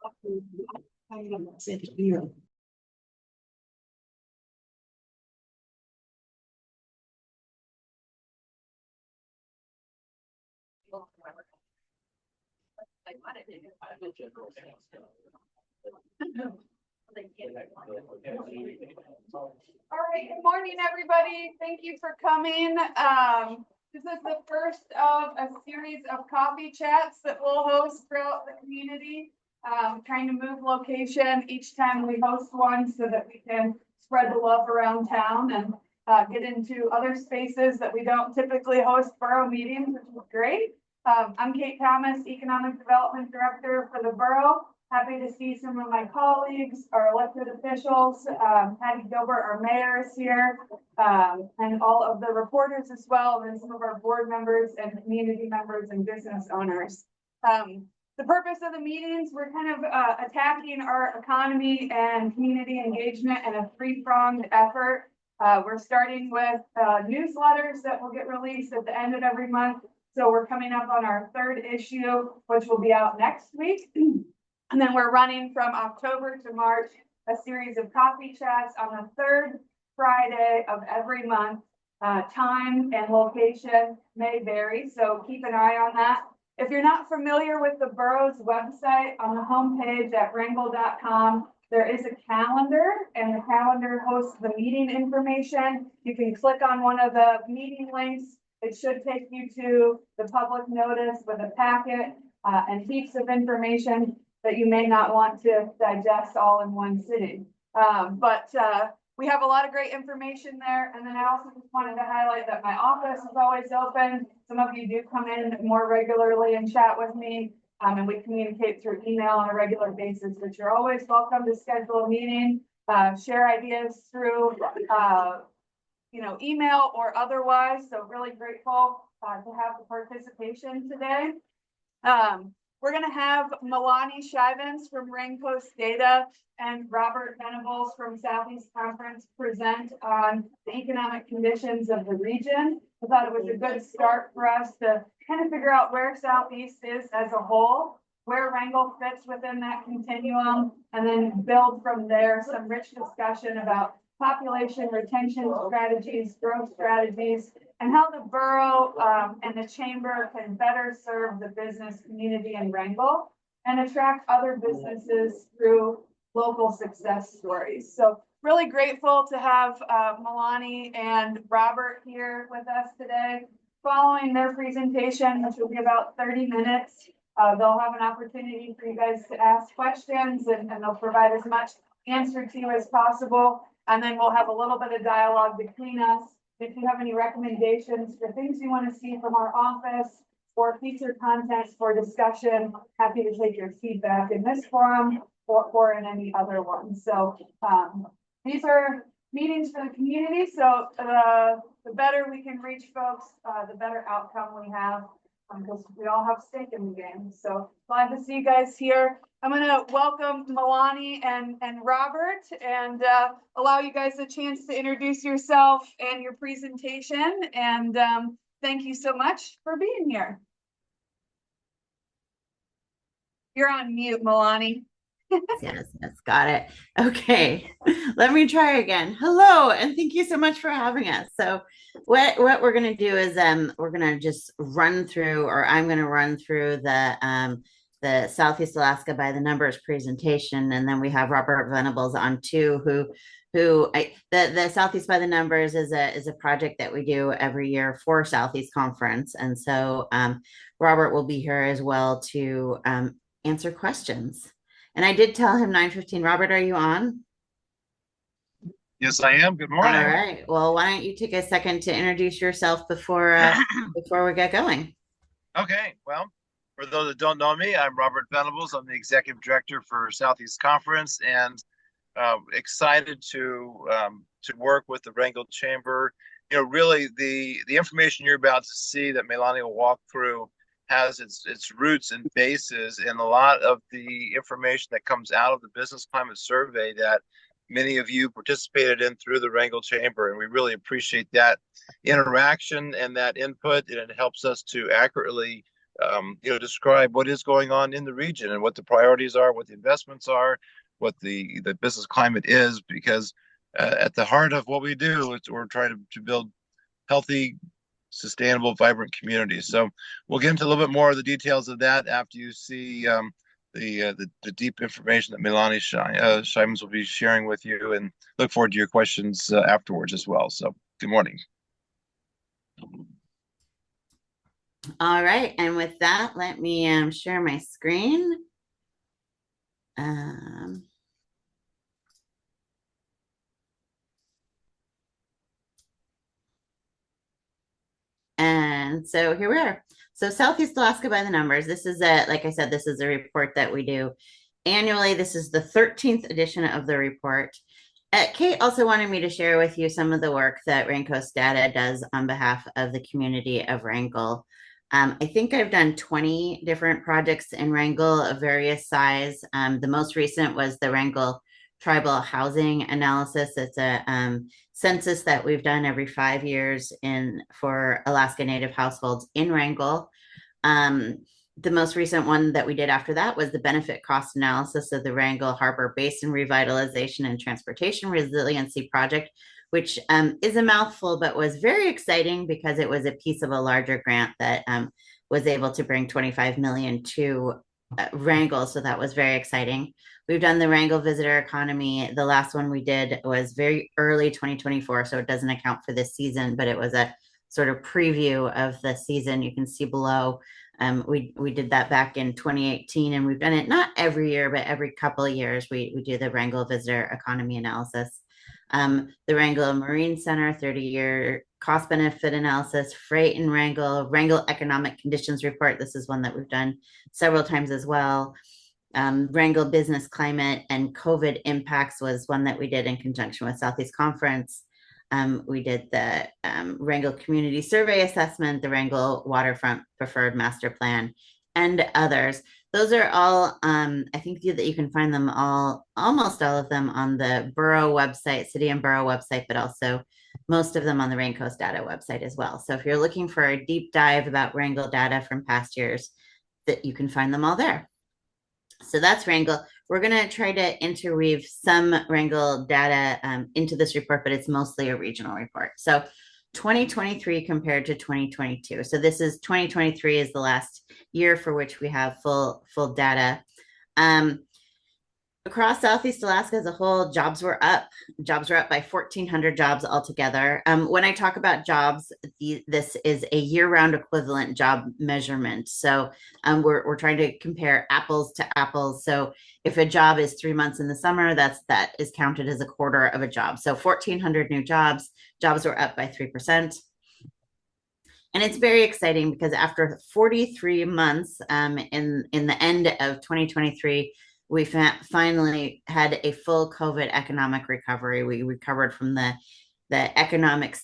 All right, good morning, everybody. Thank you for coming. This is the first of a series of coffee chats that we'll host throughout the community. Trying to move location each time we host one so that we can spread the love around town and get into other spaces that we don't typically host borough meetings, which is great. I'm Kate Thomas, Economic Development Director for the borough. Happy to see some of my colleagues, our elected officials. Patty Gilbert, our mayor, is here, and all of the reporters as well, and some of our board members and community members and business owners. The purpose of the meetings, we're kind of attacking our economy and community engagement in a three-pronged effort. We're starting with newsletters that will get released at the end of every month. So we're coming up on our third issue, which will be out next week. And then we're running from October to March, a series of coffee chats on the third Friday of every month. Time and location may vary, so keep an eye on that. If you're not familiar with the borough's website, on the homepage at wrangell.com, there is a calendar, and the calendar hosts the meeting information. You can click on one of the meeting links. It should take you to the public notice with a packet and heaps of information that you may not want to digest all in one sitting. But we have a lot of great information there. And then I also just wanted to highlight that my office is always open. Some of you do come in more regularly and chat with me. And we communicate through email on a regular basis, but you're always welcome to schedule a meeting, share ideas through email or otherwise. So really grateful to have the participation today. We're going to have Meilani Schijvens from Wrangell Data and Robert Venables from Southeast Conference present on the economic conditions of the region. I thought it was a good start for us to kind of figure out where Southeast is as a whole, where Wrangell fits within that continuum, and then build from there some rich discussion about population retention strategies, growth strategies, and how the borough and the chamber can better serve the business community in Wrangell and attract other businesses through local success stories. So really grateful to have Meilani and Robert here with us today. Following their presentation, which will be about 30 minutes, they'll have an opportunity for you guys to ask questions, and they'll provide as much answer to you as possible. And then we'll have a little bit of dialogue between us. If you have any recommendations for things you want to see from our office or feature contents for discussion, happy to take your feedback in this forum or in any other one. So these are meetings for the community. So the better we can reach folks, the better outcome we have, because we all have stake in the game. So glad to see you guys here. I'm going to welcome Meilani and Robert and allow you guys a chance to introduce yourself and your presentation. And thank you so much for being here. You're on mute, Meilani. Yes, got it. Okay, let me try again. Hello, and thank you so much for having us. So what we're going to do is we're going to just run through, or I'm going to run through the Southeast Alaska by the numbers presentation, and then we have Robert Venables on too, the Southeast by the numbers is a project that we do every year for Southeast Conference, and so Robert will be here as well to answer questions. And I did tell him 9:15. Robert, are you on? Yes, I am. Good morning. All right. Well, why don't you take a second to introduce yourself before we get going? Okay. Well, for those that don't know me, I'm Robert Venables. I'm the executive director for Southeast Conference, and excited to work with the Wrangell Chamber. Really, the information you're about to see that Meilani will walk through has its roots and bases in a lot of the information that comes out of the business climate survey that many of you participated in through the Wrangell Chamber. And we really appreciate that interaction and that input, and it helps us to accurately describe what is going on in the region and what the priorities are, what the investments are, what the business climate is, because at the heart of what we do, we're trying to build healthy, sustainable, vibrant communities. So we'll get into a little bit more of the details of that after you see the deep information that Meilani Schijvens will be sharing with you, and look forward to your questions afterwards as well. So good morning. All right, and with that, let me share my screen. And so here we are. So Southeast Alaska by the numbers. This is like I said, this is a report that we do annually. This is the 13th edition of the report. Kate also wanted me to share with you some of the work that Raincoast Data does on behalf of the community of Wrangell. I think I've done 20 different projects in Wrangell of various size. The most recent was the Wrangell Tribal Housing Analysis. It's a census that we've done every 5 years for Alaska Native households in Wrangell. The most recent one that we did after that was the benefit cost analysis of the Wrangell Harbor Basin Revitalization and Transportation Resiliency Project, which is a mouthful, but was very exciting because it was a piece of a larger grant that was able to bring $25 million to Wrangell. So that was very exciting. We've done the Wrangell Visitor Economy. The last one we did was very early 2024, so it doesn't account for this season, but it was a sort of preview of the season. You can see below. We did that back in 2018, and we've done it not every year, but every couple of years. We do the Wrangell Visitor Economy Analysis. The Wrangell Marine Center 30-year cost benefit analysis, freight in Wrangell, Wrangell Economic Conditions Report. This is one that we've done several times as well. Wrangell Business Climate and COVID Impacts was one that we did in conjunction with Southeast Conference. We did the Wrangell Community Survey Assessment, the Wrangell Waterfront Preferred Master Plan, and others. Those are all, I think that you can find them all, almost all of them on the borough website, city and borough website, but also most of them on the Raincoast Data website as well. So if you're looking for a deep dive about Wrangell data from past years, that you can find them all there. So that's Wrangell. We're going to try to interweave some Wrangell data into this report, but it's mostly a regional report. So 2023 compared to 2022. So this is 2023 is the last year for which we have full data. Across Southeast Alaska as a whole, jobs were up. Jobs were up by 1,400 jobs altogether. When I talk about jobs, this is a year-round equivalent job measurement. So we're trying to compare apples to apples. So if a job is 3 months in the summer, that is counted as a quarter of a job. So 1,400 new jobs. Jobs were up by 3%. And it's very exciting because after 43 months in the end of 2023, we finally had a full COVID economic recovery. We recovered from the economic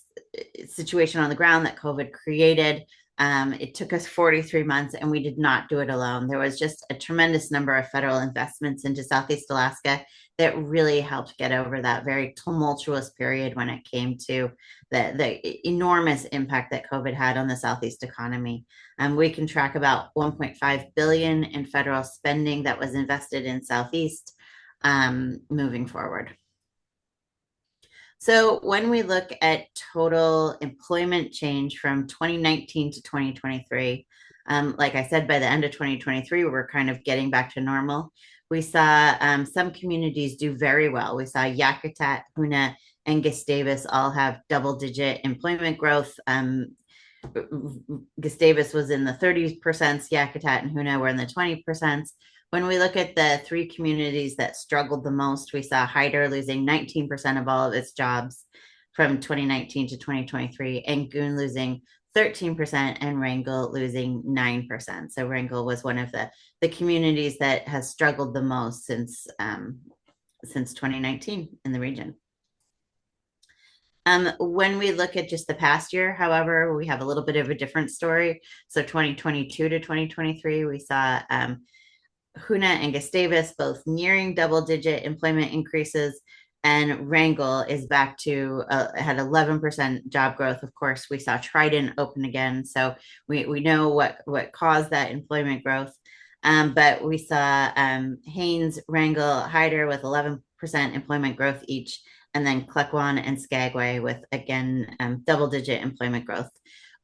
situation on the ground that COVID created. It took us 43 months, and we did not do it alone. There was just a tremendous number of federal investments into Southeast Alaska that really helped get over that very tumultuous period when it came to the enormous impact that COVID had on the Southeast economy. We can track about $1.5 billion in federal spending that was invested in Southeast moving forward. So when we look at total employment change from 2019 to 2023, like I said, by the end of 2023, we're kind of getting back to normal. We saw some communities do very well. We saw Yakutat, Hoonah, and Gustavus all have double-digit employment growth. Gustavus was in the 30%, Yakutat and Hoonah were in the 20%. When we look at the three communities that struggled the most, we saw Hyder losing 19% of all of its jobs from 2019 to 2023, and Goon losing 13% and Wrangell losing 9%. So Wrangell was one of the communities that has struggled the most since 2019 in the region. When we look at just the past year, however, we have a little bit of a different story. So 2022 to 2023, we saw Hoonah and Gustavus both nearing double-digit employment increases, And Wrangell is back to had 11% job growth. Of course, we saw Trident open again, so we know what caused that employment growth. But we saw Haines, Wrangell, Hyder with 11% employment growth each, and then Cluckwan and Skagway with again double-digit employment growth.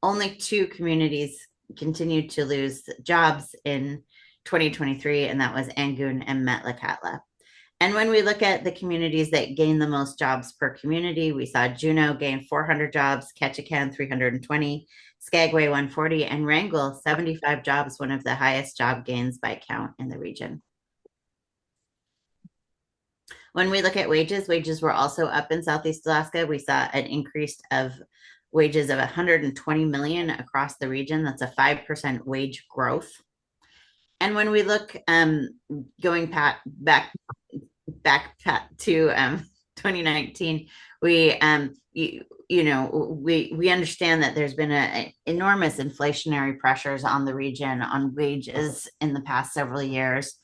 Only two communities continued to lose jobs in 2023, and that was Angoon and Metlakatla. And when we look at the communities that gain the most jobs per community, we saw Juneau gain 400 jobs, Ketchikan 320, Skagway 140, and Wrangell 75 jobs, one of the highest job gains by count in the region. When we look at wages, wages were also up in Southeast Alaska. We saw an increase of wages of 120 million across the region. That's a 5% wage growth. And when we look going back to 2019, we we understand that there's been enormous inflationary pressures on the region on wages in the past several years.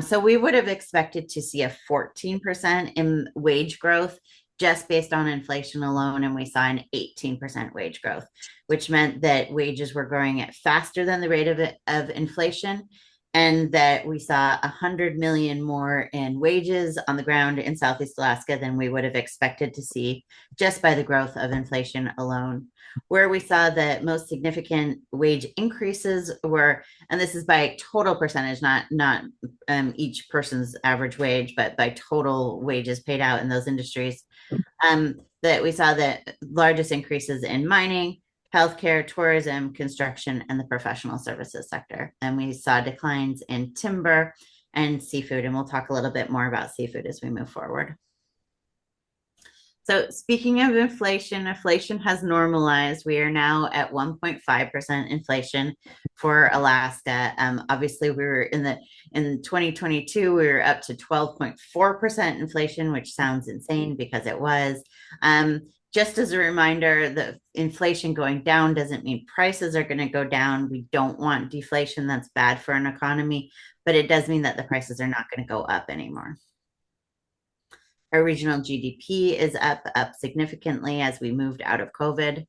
So we would have expected to see a 14% in wage growth just based on inflation alone, and we saw an 18% wage growth, which meant that wages were growing at faster than the rate of inflation, and that we saw 100 million more in wages on the ground in Southeast Alaska than we would have expected to see just by the growth of inflation alone. Where we saw the most significant wage increases were, and this is by total percentage, not each person's average wage, but by total wages paid out in those industries, that we saw the largest increases in mining, healthcare, tourism, construction, and the professional services sector. And we saw declines in timber and seafood, and we'll talk a little bit more about seafood as we move forward. So speaking of inflation, inflation has normalized. We are now at 1.5% inflation for Alaska. Obviously, we were in 2022, we were up to 12.4% inflation, which sounds insane because it was. Just as a reminder, the inflation going down doesn't mean prices are going to go down. We don't want deflation. That's bad for an economy, but it does mean that the prices are not going to go up anymore. Our regional GDP is up significantly as we moved out of COVID.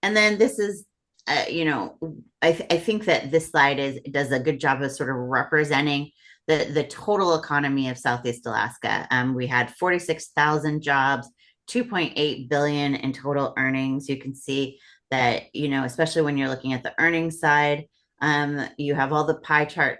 And then this is, I think that this slide does a good job of sort of representing the total economy of Southeast Alaska. We had 46,000 jobs, 2.8 billion in total earnings. You can see that, especially when you're looking at the earnings side, you have all the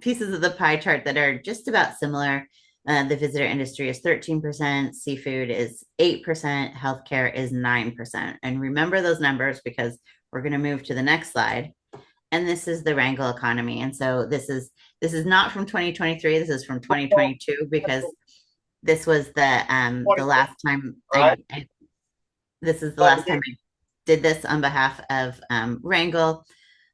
pieces of the pie chart that are just about similar. The visitor industry is 13%, seafood is 8%, healthcare is 9%. And remember those numbers because we're going to move to the next slide. And this is the Wrangell economy. And so this is not from 2023. This is from 2022 because this was the last time this is the last time I did this on behalf of Wrangell.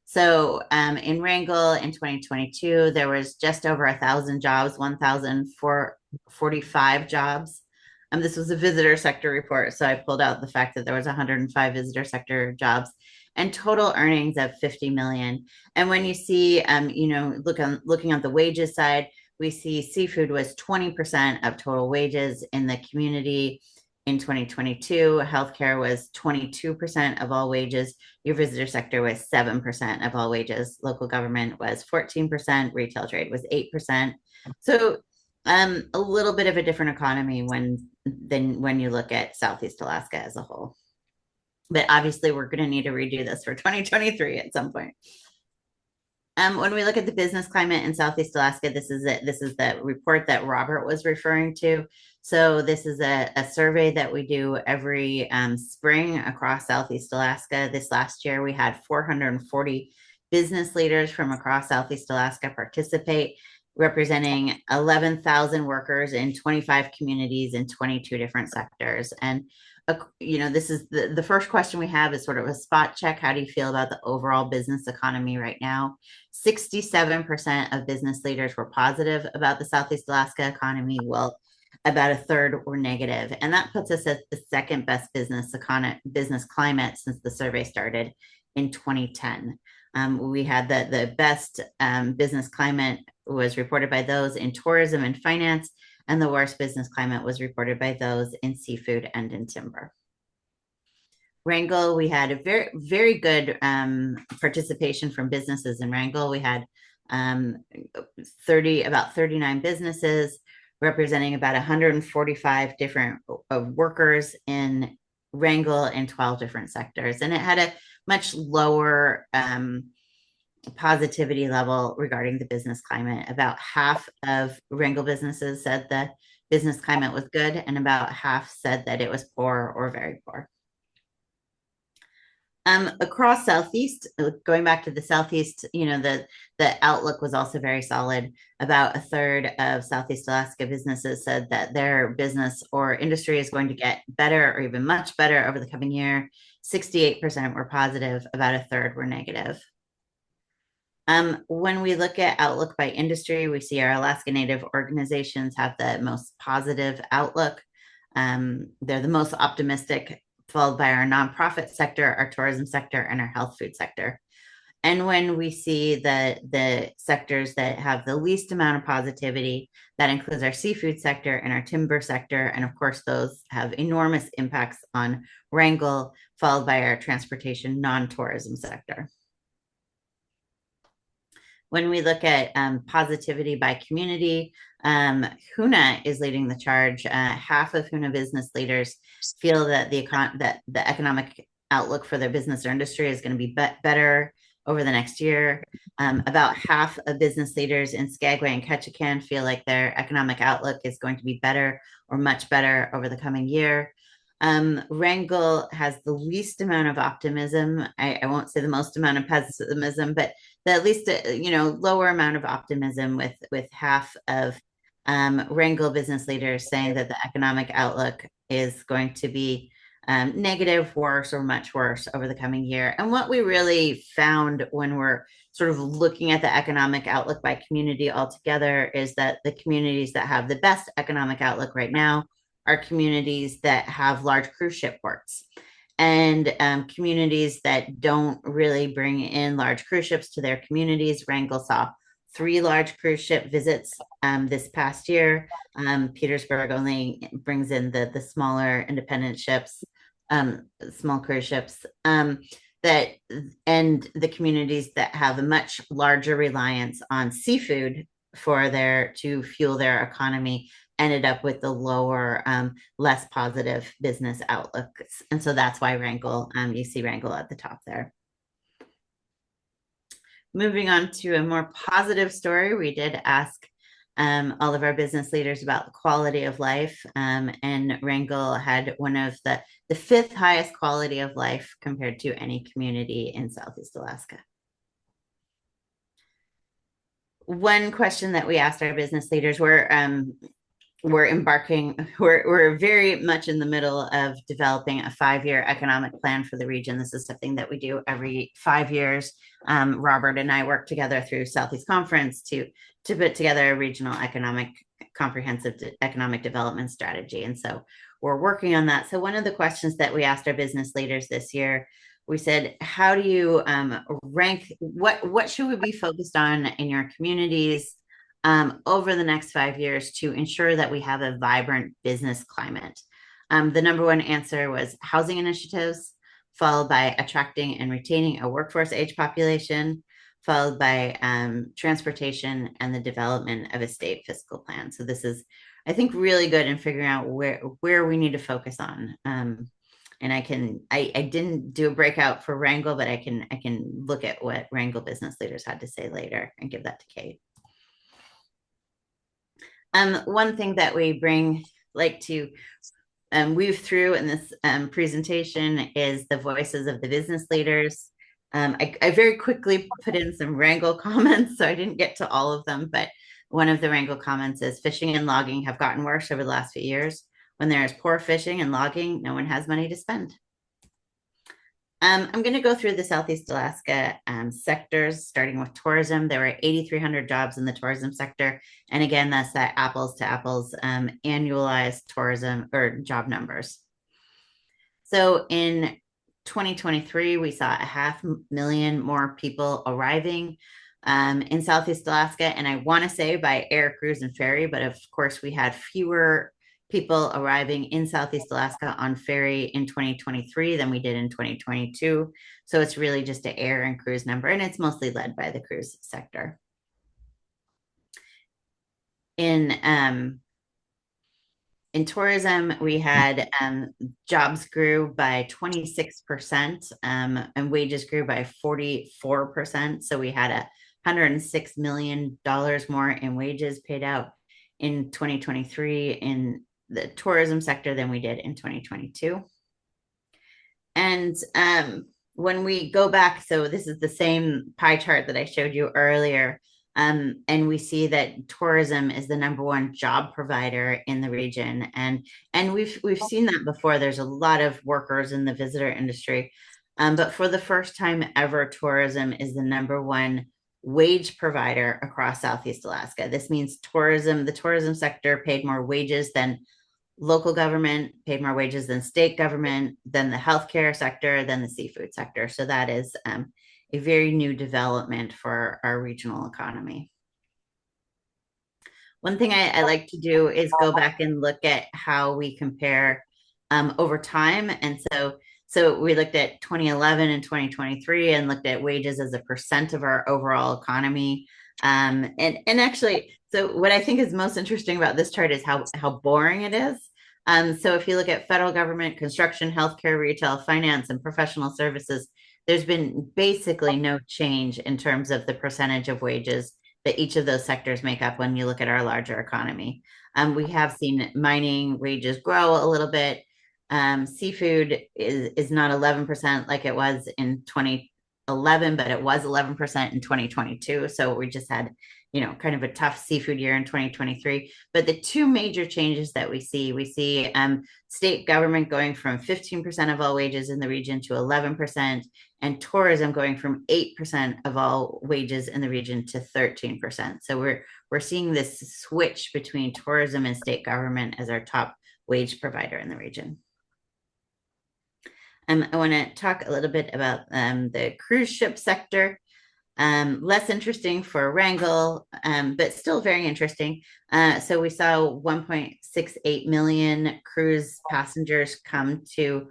So in Wrangell in 2022, there was just over 1,000 jobs, 1,045 jobs. This was a visitor sector report. So I pulled out the fact that there was 105 visitor sector jobs and total earnings of 50 million. And when you see, looking at the wages side, we see seafood was 20% of total wages in the community. In 2022, healthcare was 22% of all wages. Your visitor sector was 7% of all wages. Local government was 14%. Retail trade was 8%. So a little bit of a different economy than when you look at Southeast Alaska as a whole. But obviously, we're going to need to redo this for 2023 at some point. When we look at the business climate in Southeast Alaska, this is the report that Robert was referring to. So this is a survey that we do every spring across Southeast Alaska. This last year, we had 440 business leaders from across Southeast Alaska participate, representing 11,000 workers in 25 communities in 22 different sectors. And this is the first question we have is sort of a spot check. How do you feel about the overall business economy right now? 67% of business leaders were positive about the Southeast Alaska economy. Well, about a third were negative. And that puts us at the second best business climate since the survey started in 2010. We had the best business climate was reported by those in tourism and finance, and the worst business climate was reported by those in seafood and in timber. Wrangell, we had a very, very good participation from businesses in Wrangell. We had about 39 businesses representing about 145 different workers in Wrangell in 12 different sectors. And it had a much lower positivity level regarding the business climate. About half of Wrangell businesses said the business climate was good, and about half said that it was poor or very poor. Across Southeast, going back to the Southeast, the outlook was also very solid. About a third of Southeast Alaska businesses said that their business or industry is going to get better or even much better over the coming year. 68% were positive, about a third were negative. When we look at outlook by industry, we see our Alaska Native organizations have the most positive outlook. They're the most optimistic, followed by our nonprofit sector, our tourism sector, and our health food sector. And when we see the sectors that have the least amount of positivity, that includes our seafood sector and our timber sector. And of course, those have enormous impacts on Wrangell, followed by our transportation non-tourism sector. When we look at positivity by community, Hoonah is leading the charge. Half of Hoonah business leaders feel that the economic outlook for their business or industry is going to be better over the next year. About half of business leaders in Skagway and Ketchikan feel like their economic outlook is going to be better or much better over the coming year. Wrangell has the least amount of optimism. I won't say the most amount of pessimism, but the at least lower amount of optimism with half of Wrangell business leaders saying that the economic outlook is going to be negative, worse, or much worse over the coming year. And what we really found when we're sort of looking at the economic outlook by community altogether is that the communities that have the best economic outlook right now are communities that have large cruise ship ports. And communities that don't really bring in large cruise ships to their communities. Wrangell saw 3 large cruise ship visits this past year. Petersburg only brings in the smaller independent ships, small cruise ships. And the communities that have a much larger reliance on seafood to fuel their economy ended up with the lower, less positive business outlooks. And so that's why Wrangell, you see Wrangell at the top there. Moving on to a more positive story, we did ask all of our business leaders about the quality of life, and Wrangell had one of the 5th highest quality of life compared to any community in Southeast Alaska. One question that we asked our business leaders we're very much in the middle of developing a 5-year economic plan for the region. This is something that we do every 5 years. Robert and I work together through Southeast Conference to put together a regional comprehensive economic development strategy. And so we're working on that. So one of the questions that we asked our business leaders this year, we said, how do you rank, what should we be focused on in your communities over the next 5 years to ensure that we have a vibrant business climate? The number one answer was housing initiatives, followed by attracting and retaining a workforce age population, followed by transportation and the development of a state fiscal plan. So this is, I think, really good in figuring out where we need to focus on. And I didn't do a breakout for Wrangell, but I can look at what Wrangell business leaders had to say later and give that to Kate. One thing that we like to weave through in this presentation is the voices of the business leaders. I very quickly put in some Wrangell comments, so I didn't get to all of them, but one of the Wrangell comments is fishing and logging have gotten worse over the last few years. When there is poor fishing and logging, no one has money to spend. I'm going to go through the Southeast Alaska sectors, starting with tourism. There were 8,300 jobs in the tourism sector. And again, that's that apples to apples annualized tourism or job numbers. So in 2023, we saw 500,000 more people arriving. in Southeast Alaska. And I want to say by air, cruise, and ferry, but of course, we had fewer people arriving in Southeast Alaska on ferry in 2023 than we did in 2022. So it's really just an air and cruise number, and it's mostly led by the cruise sector. In tourism, we had jobs grew by 26%, and wages grew by 44%. So we had $106 million more in wages paid out in 2023 in the tourism sector than we did in 2022. And when we go back, so this is the same pie chart that I showed you earlier. And we see that tourism is the #1 job provider in the region, and we've seen that before. There's a lot of workers in the visitor industry, but for the first time ever, tourism is the #1 wage provider across Southeast Alaska. This means the tourism sector paid more wages than local government, paid more wages than state government, than the healthcare sector, than the seafood sector. So that is a very new development for our regional economy. One thing I like to do is go back and look at how we compare over time. And so we looked at 2011 and 2023 and looked at wages as a percent of our overall economy. And actually, so what I think is most interesting about this chart is how boring it is. So if you look at federal government, construction, healthcare, retail, finance, and professional services, there's been basically no change in terms of the percentage of wages that each of those sectors make up when you look at our larger economy. We have seen mining wages grow a little bit. Seafood is not 11% like it was in 2011, but it was 11% in 2022. So we just had, kind of a tough seafood year in 2023. But the two major changes that we see state government going from 15% of all wages in the region to 11%, and tourism going from 8% of all wages in the region to 13%. So we're seeing this switch between tourism and state government as our top wage provider in the region. I want to talk a little bit about the cruise ship sector. Less interesting for Wrangell, but still very interesting. So we saw 1.68 million cruise passengers come to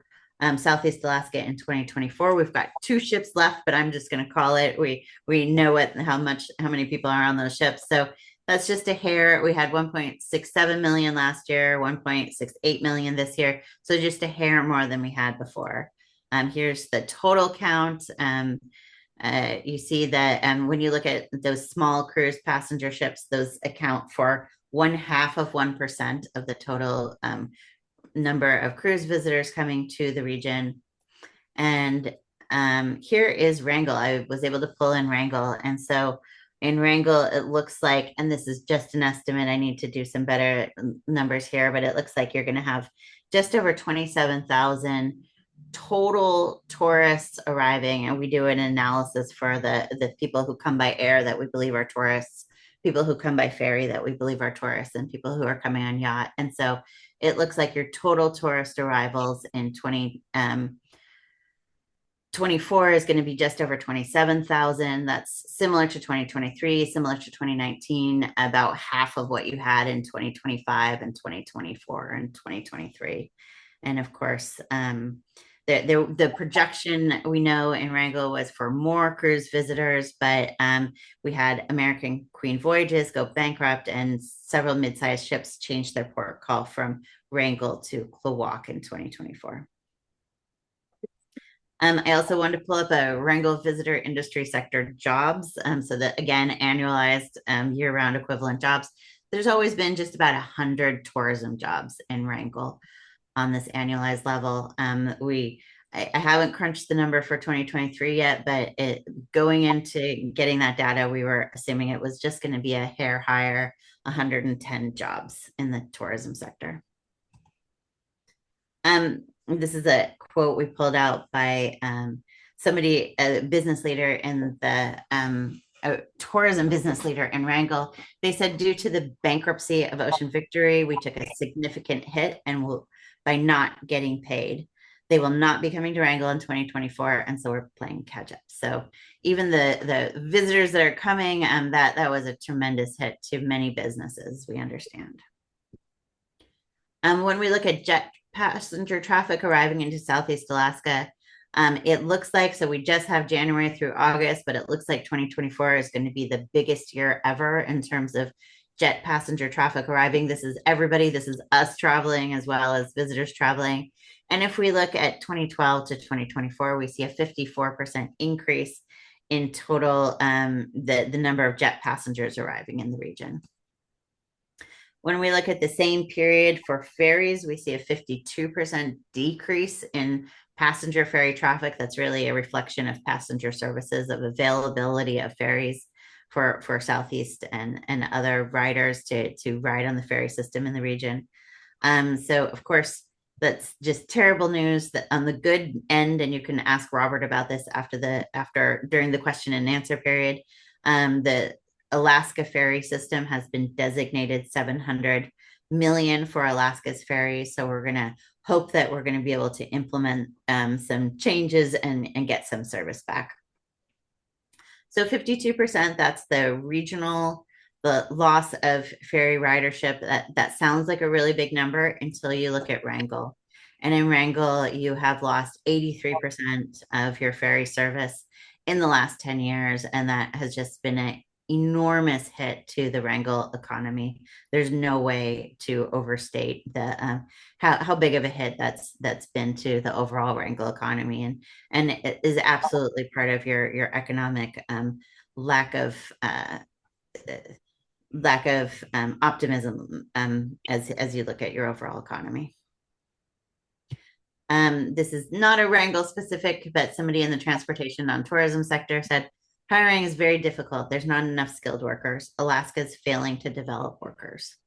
Southeast Alaska in 2024. We've got 2 ships left, but I'm just going to call it. We know how many people are on those ships. So that's just a hair. We had 1.67 million last year, 1.68 million this year. So just a hair more than we had before. Here's the total count. You see that when you look at those small cruise passenger ships, those account for 0.5% of the total number of cruise visitors coming to the region. And here is Wrangell. I was able to pull in Wrangell. And so in Wrangell, it looks like, and this is just an estimate, I need to do some better numbers here, but it looks like you're going to have just over 27,000 total tourists arriving. And we do an analysis for the people who come by air that we believe are tourists, people who come by ferry that we believe are tourists, and people who are coming on yacht. And so it looks like your total tourist arrivals in 2024 is going to be just over 27,000. That's similar to 2023, similar to 2019, about half of what you had in 2025 and 2024 and 2023. And of course, the projection we know in Wrangell was for more cruise visitors, but we had American Queen Voyages go bankrupt, and several mid-sized ships changed their port call from Wrangell to Klawock in 2024. I also wanted to pull up a Wrangell visitor industry sector jobs. So that, again, annualized year-round equivalent jobs. There's always been just about 100 tourism jobs in Wrangell on this annualized level. I haven't crunched the number for 2023 yet, but going into getting that data, we were assuming it was just going to be a hair higher, 110 jobs in the tourism sector. This is a quote we pulled out by somebody, a business leader in the a tourism business leader in Wrangell. They said, due to the bankruptcy of Ocean Victory, we took a significant hit by not getting paid. They will not be coming to Wrangell in 2024, and so we're playing catch up. So even the visitors that are coming, that was a tremendous hit to many businesses, we understand. When we look at jet passenger traffic arriving into Southeast Alaska, it looks like, so we just have January through August, but it looks like 2024 is going to be the biggest year ever in terms of jet passenger traffic arriving. This is everybody. This is us traveling as well as visitors traveling. And if we look at 2012 to 2024, we see a 54% increase in total, the number of jet passengers arriving in the region. When we look at the same period for ferries, we see a 52% decrease in passenger ferry traffic. That's really a reflection of passenger services, of availability of ferries for Southeast and other riders to ride on the ferry system in the region. So of course, that's just terrible news. That on the good end, and you can ask Robert about this during the question and answer period. The Alaska ferry system has been designated 700 million for Alaska's ferries. So we're going to hope that we're going to be able to implement some changes and get some service back. So 52%, that's the regional, the loss of ferry ridership. That sounds like a really big number until you look at Wrangell. And in Wrangell, you have lost 83% of your ferry service in the last 10 years. And that has just been an enormous hit to the Wrangell economy. There's no way to overstate how big of a hit that's been to the overall Wrangell economy, and it is absolutely part of your economic lack of optimism as you look at your overall economy. This is not a Wrangell specific, but somebody in the transportation non-tourism sector said, hiring is very difficult. There's not enough skilled workers. Alaska's failing to develop workers.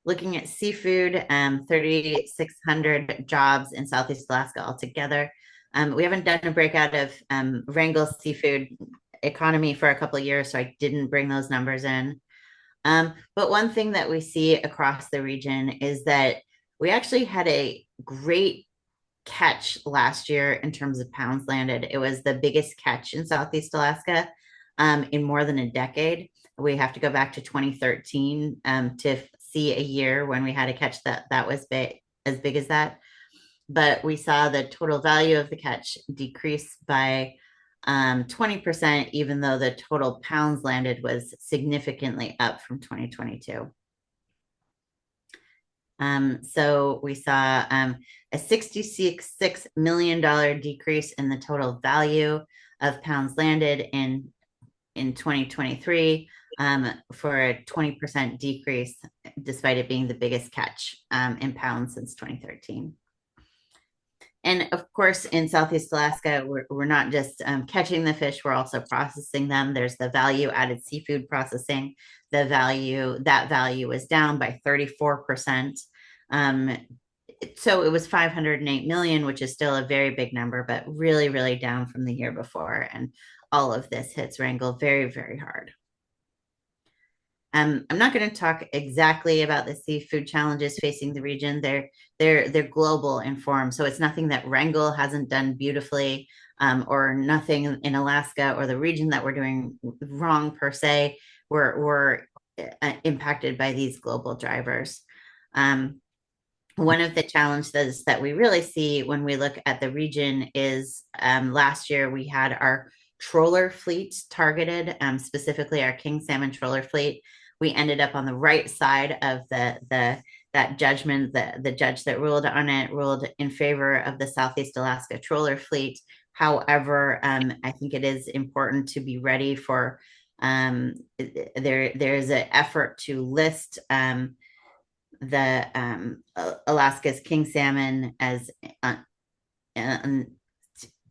Looking at seafood, 3,600 jobs in Southeast Alaska altogether. We haven't done a breakout of Wrangell seafood economy for a couple of years, so I didn't bring those numbers in. But one thing that we see across the region is that we actually had a great catch last year in terms of pounds landed. It was the biggest catch in Southeast Alaska in more than a decade. We have to go back to 2013 to see a year when we had a catch that was as big as that. But we saw the total value of the catch decrease by 20%, even though the total pounds landed was significantly up from 2022. So we saw a $66 million decrease in the total value of pounds landed in 2023 for a 20% decrease, despite it being the biggest catch in pounds since 2013. And of course, in Southeast Alaska, we're not just catching the fish, we're also processing them. There's the value-added seafood processing. That value is down by 34%. So it was 508 million, which is still a very big number, but really, really down from the year before. And all of this hits Wrangell very, very hard. I'm not going to talk exactly about the seafood challenges facing the region. They're global in form, so it's nothing that Wrangell hasn't done beautifully, or nothing in Alaska or the region that we're doing wrong per se. We're impacted by these global drivers. One of the challenges that we really see when we look at the region is last year we had our trawler fleet targeted, specifically our king salmon trawler fleet. We ended up on the right side of that judgment. The judge that ruled on it ruled in favor of the Southeast Alaska trawler fleet. However, I think it is important to be ready for there's an effort to list Alaska's king salmon as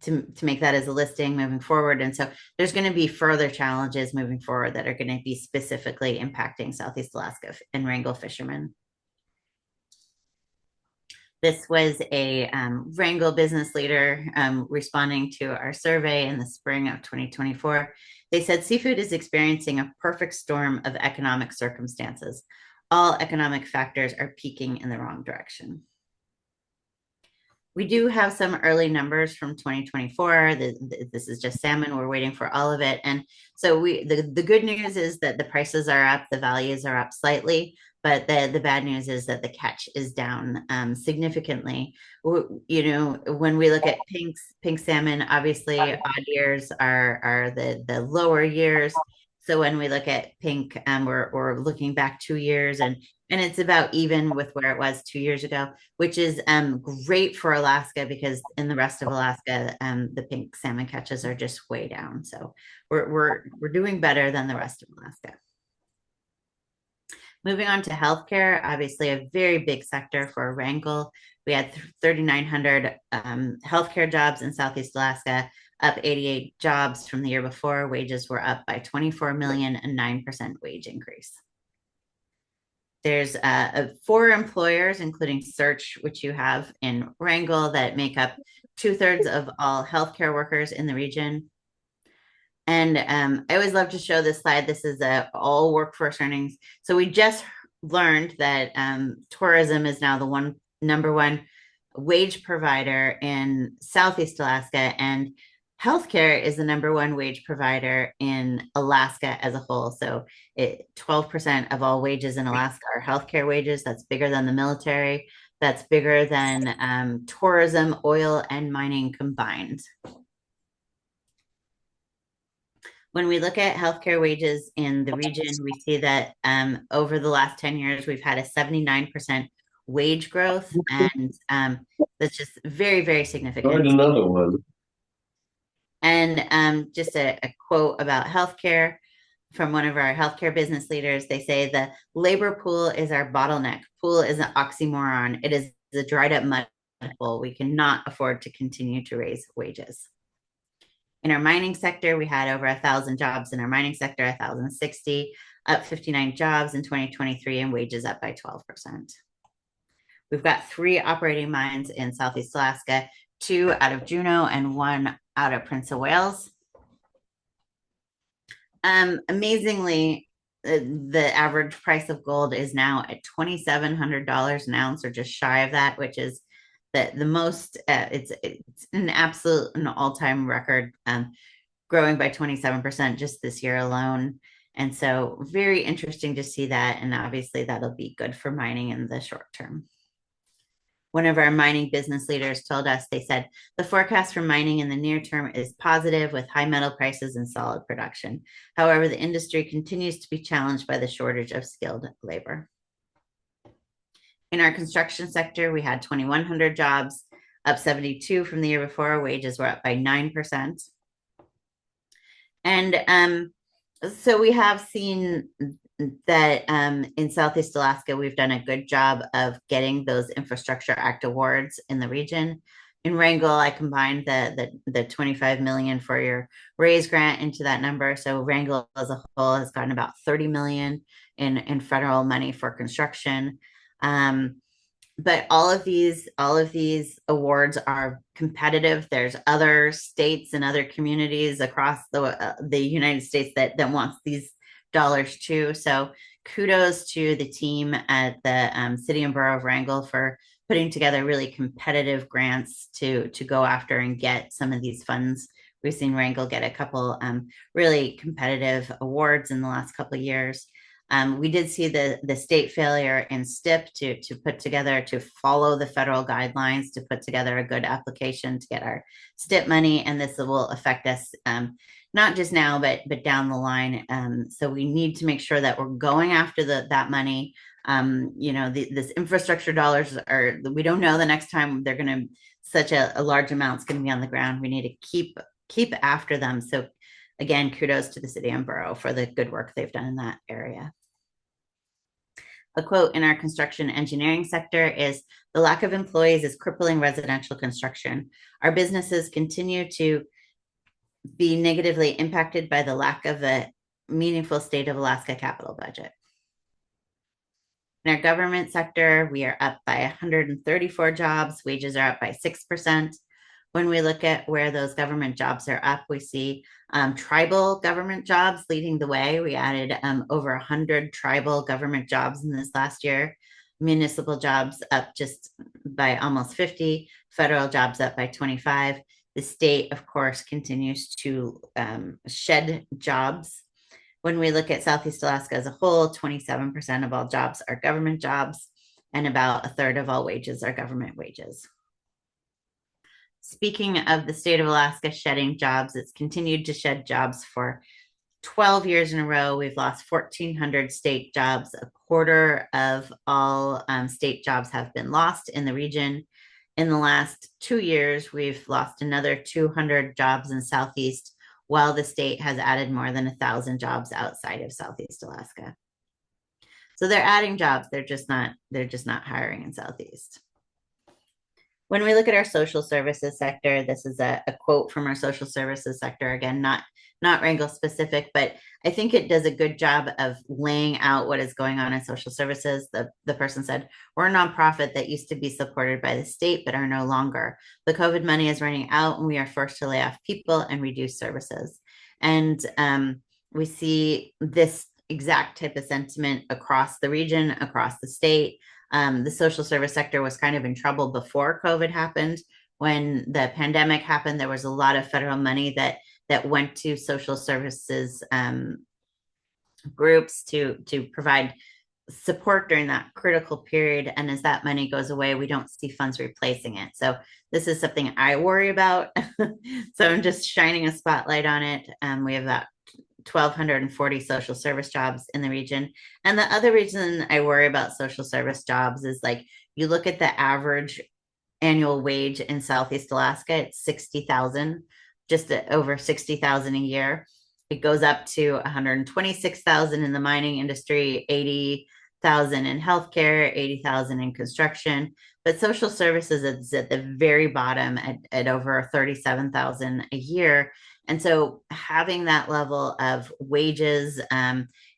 to make that as a listing moving forward. And so there's going to be further challenges moving forward that are going to be specifically impacting Southeast Alaska and Wrangell fishermen. This was a Wrangell business leader responding to our survey in the spring of 2024. They said seafood is experiencing a perfect storm of economic circumstances. All economic factors are peaking in the wrong direction. We do have some early numbers from 2024. This is just salmon. We're waiting for all of it. And so the good news is that the prices are up, the values are up slightly, but the bad news is that the catch is down significantly. You know, when we look at pink salmon, obviously odd years are the lower years. So when we look at pink, we're looking back 2 years, and it's about even with where it was 2 years ago, which is great for Alaska, because in the rest of Alaska, the pink salmon catches are just way down. So we're doing better than the rest of Alaska. Moving on to healthcare, obviously a very big sector for Wrangell. We had 3,900 healthcare jobs in Southeast Alaska, up 88 jobs from the year before. Wages were up by 24 million, and 9% wage increase. There's 4 employers, including Search, which you have in Wrangell, that make up 2/3 of all healthcare workers in the region. And I always love to show this slide. This is all workforce earnings. So we just learned that tourism is now the number one wage provider in Southeast Alaska, and healthcare is the number one wage provider in Alaska as a whole. So 12% of all wages in Alaska are healthcare wages. That's bigger than the military. That's bigger than tourism, oil, and mining combined. When we look at healthcare wages in the region, we see that over the last 10 years, we've had a 79% wage growth, and that's just very, very significant. Find another one. And just a quote about healthcare from one of our healthcare business leaders. They say the labor pool is our bottleneck. Pool is an oxymoron. It is a dried up mud pool. We cannot afford to continue to raise wages. In our mining sector, we had over 1,000 jobs in our mining sector, 1,060, up 59 jobs in 2023, and wages up by 12%. We've got 3 operating mines in Southeast Alaska, 2 out of Juneau and 1 out of Prince of Wales. Amazingly, the average price of gold is now at $2,700 an ounce, or just shy of that, which is the most, it's an all-time record, growing by 27% just this year alone. And so very interesting to see that. And obviously that'll be good for mining in the short term. One of our mining business leaders told us, they said, the forecast for mining in the near term is positive, with high metal prices and solid production. However, the industry continues to be challenged by the shortage of skilled labor. In our construction sector, we had 2,100 jobs, up 72 from the year before. Wages were up by 9%. And so we have seen that in Southeast Alaska, we've done a good job of getting those Infrastructure Act awards in the region. In Wrangell, I combined the 25 million for your raise grant into that number. So Wrangell as a whole has gotten about 30 million in federal money for construction. But all of these awards are competitive. There's other states and other communities across the United States that wants these dollars too. So kudos to the team at the City and Borough of Wrangell for putting together really competitive grants to go after and get some of these funds. We've seen Wrangell get a couple really competitive awards in the last couple of years. We did see the state failure in STIP to put together, to follow the federal guidelines, to put together a good application to get our STIP money. And this will affect us not just now, but down the line. So we need to make sure that we're going after that money. This infrastructure dollars we don't know the next time they're going to, such a large amount is going to be on the ground. We need to keep after them. So again, kudos to the city and borough for the good work they've done in that area. A quote in our construction engineering sector is, the lack of employees is crippling residential construction. Our businesses continue to be negatively impacted by the lack of a meaningful state of Alaska capital budget. In our government sector, we are up by 134 jobs. Wages are up by 6%. When we look at where those government jobs are up, we see tribal government jobs leading the way. We added over 100 tribal government jobs in this last year. municipal jobs up just by almost 50, federal jobs up by 25. The state, of course, continues to shed jobs. When we look at Southeast Alaska as a whole, 27% of all jobs are government jobs, and about a third of all wages are government wages. Speaking of the state of Alaska shedding jobs, it's continued to shed jobs for 12 years in a row. We've lost 1,400 state jobs. A quarter of all state jobs have been lost in the region. In the last 2 years, we've lost another 200 jobs in Southeast, while the state has added more than 1,000 jobs outside of Southeast Alaska. So they're adding jobs. They're just not hiring in Southeast. When we look at our social services sector, this is a quote from our social services sector, again, not Wrangell specific, but I think it does a good job of laying out what is going on in social services. The person said, we're a nonprofit that used to be supported by the state, but are no longer. The COVID money is running out and we are forced to lay off people and reduce services. And we see this exact type of sentiment across the region, across the state. The social service sector was kind of in trouble before COVID happened. When the pandemic happened, there was a lot of federal money that went to social services groups to provide support during that critical period. And as that money goes away, we don't see funds replacing it. So this is something I worry about. So I'm just shining a spotlight on it. We have about 1,240 social service jobs in the region. And the other reason I worry about social service jobs is, like, you look at the average annual wage in Southeast Alaska, it's 60,000, just over 60,000 a year. It goes up to 126,000 in the mining industry, 80,000 in healthcare, 80,000 in construction. But social services is at the very bottom at over 37,000 a year. And so having that level of wages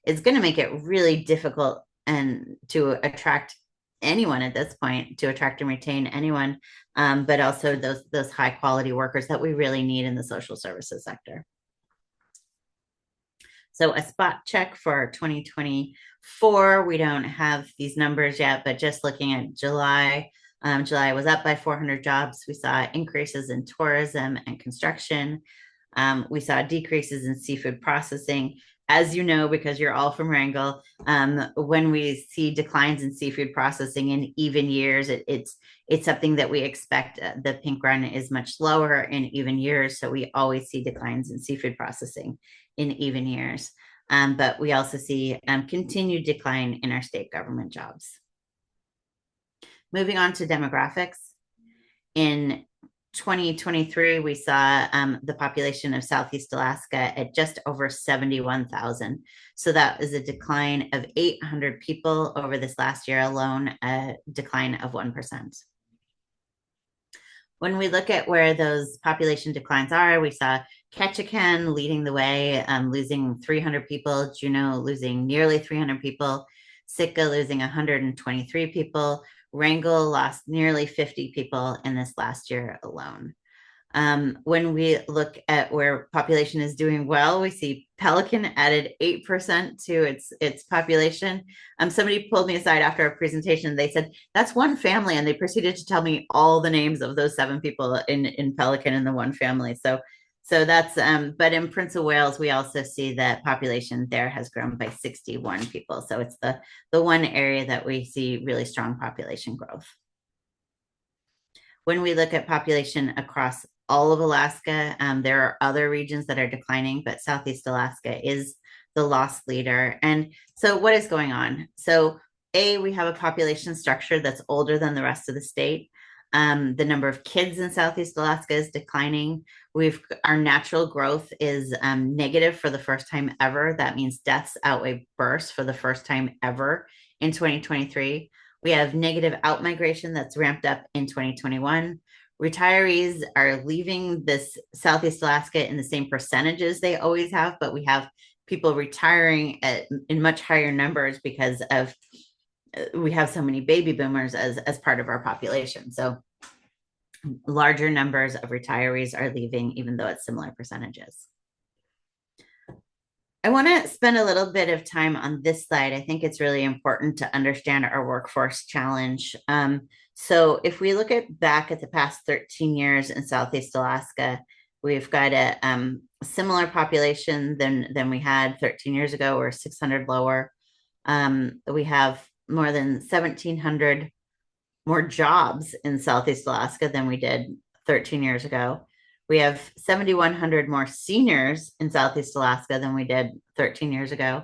is going to make it really difficult and to attract anyone at this point, to attract and retain anyone, but also those high quality workers that we really need in the social services sector. So a spot check for 2024, we don't have these numbers yet, but just looking at July, July was up by 400 jobs. We saw increases in tourism and construction. We saw decreases in seafood processing. As you know, because you're all from Wrangell, when we see declines in seafood processing in even years, it's something that we expect. The pink run is much lower in even years, so we always see declines in seafood processing in even years. But we also see continued decline in our state government jobs. Moving on to demographics. In 2023, we saw the population of Southeast Alaska at just over 71,000. So that is a decline of 800 people over this last year alone, a decline of 1%. When we look at where those population declines are, we saw Ketchikan leading the way, losing 300 people, Juneau losing nearly 300 people, Sitka losing 123 people, Wrangell lost nearly 50 people in this last year alone. When we look at where population is doing well, we see Pelican added 8% to its population. Somebody pulled me aside after a presentation. They said, that's one family. And they proceeded to tell me all the names of those 7 people in Pelican in the one family. So that's, but in Prince of Wales, we also see that population there has grown by 61 people. So it's the one area that we see really strong population growth. When we look at population across all of Alaska, there are other regions that are declining, but Southeast Alaska is the loss leader. And so what is going on? So we have a population structure that's older than the rest of the state. The number of kids in Southeast Alaska is declining. Our natural growth is negative for the first time ever. That means deaths outweigh births for the first time ever in 2023. We have negative outmigration that's ramped up in 2021. Retirees are leaving this Southeast Alaska in the same percentages they always have, but we have people retiring in much higher numbers because of we have so many baby boomers as part of our population. So larger numbers of retirees are leaving, even though it's similar percentages. I want to spend a little bit of time on this slide. I think it's really important to understand our workforce challenge. So if we look back at the past 13 years in Southeast Alaska, we've got a similar population than we had 13 years ago. We're 600 lower. We have more than 1,700 more jobs in Southeast Alaska than we did 13 years ago. We have 7,100 more seniors in Southeast Alaska than we did 13 years ago.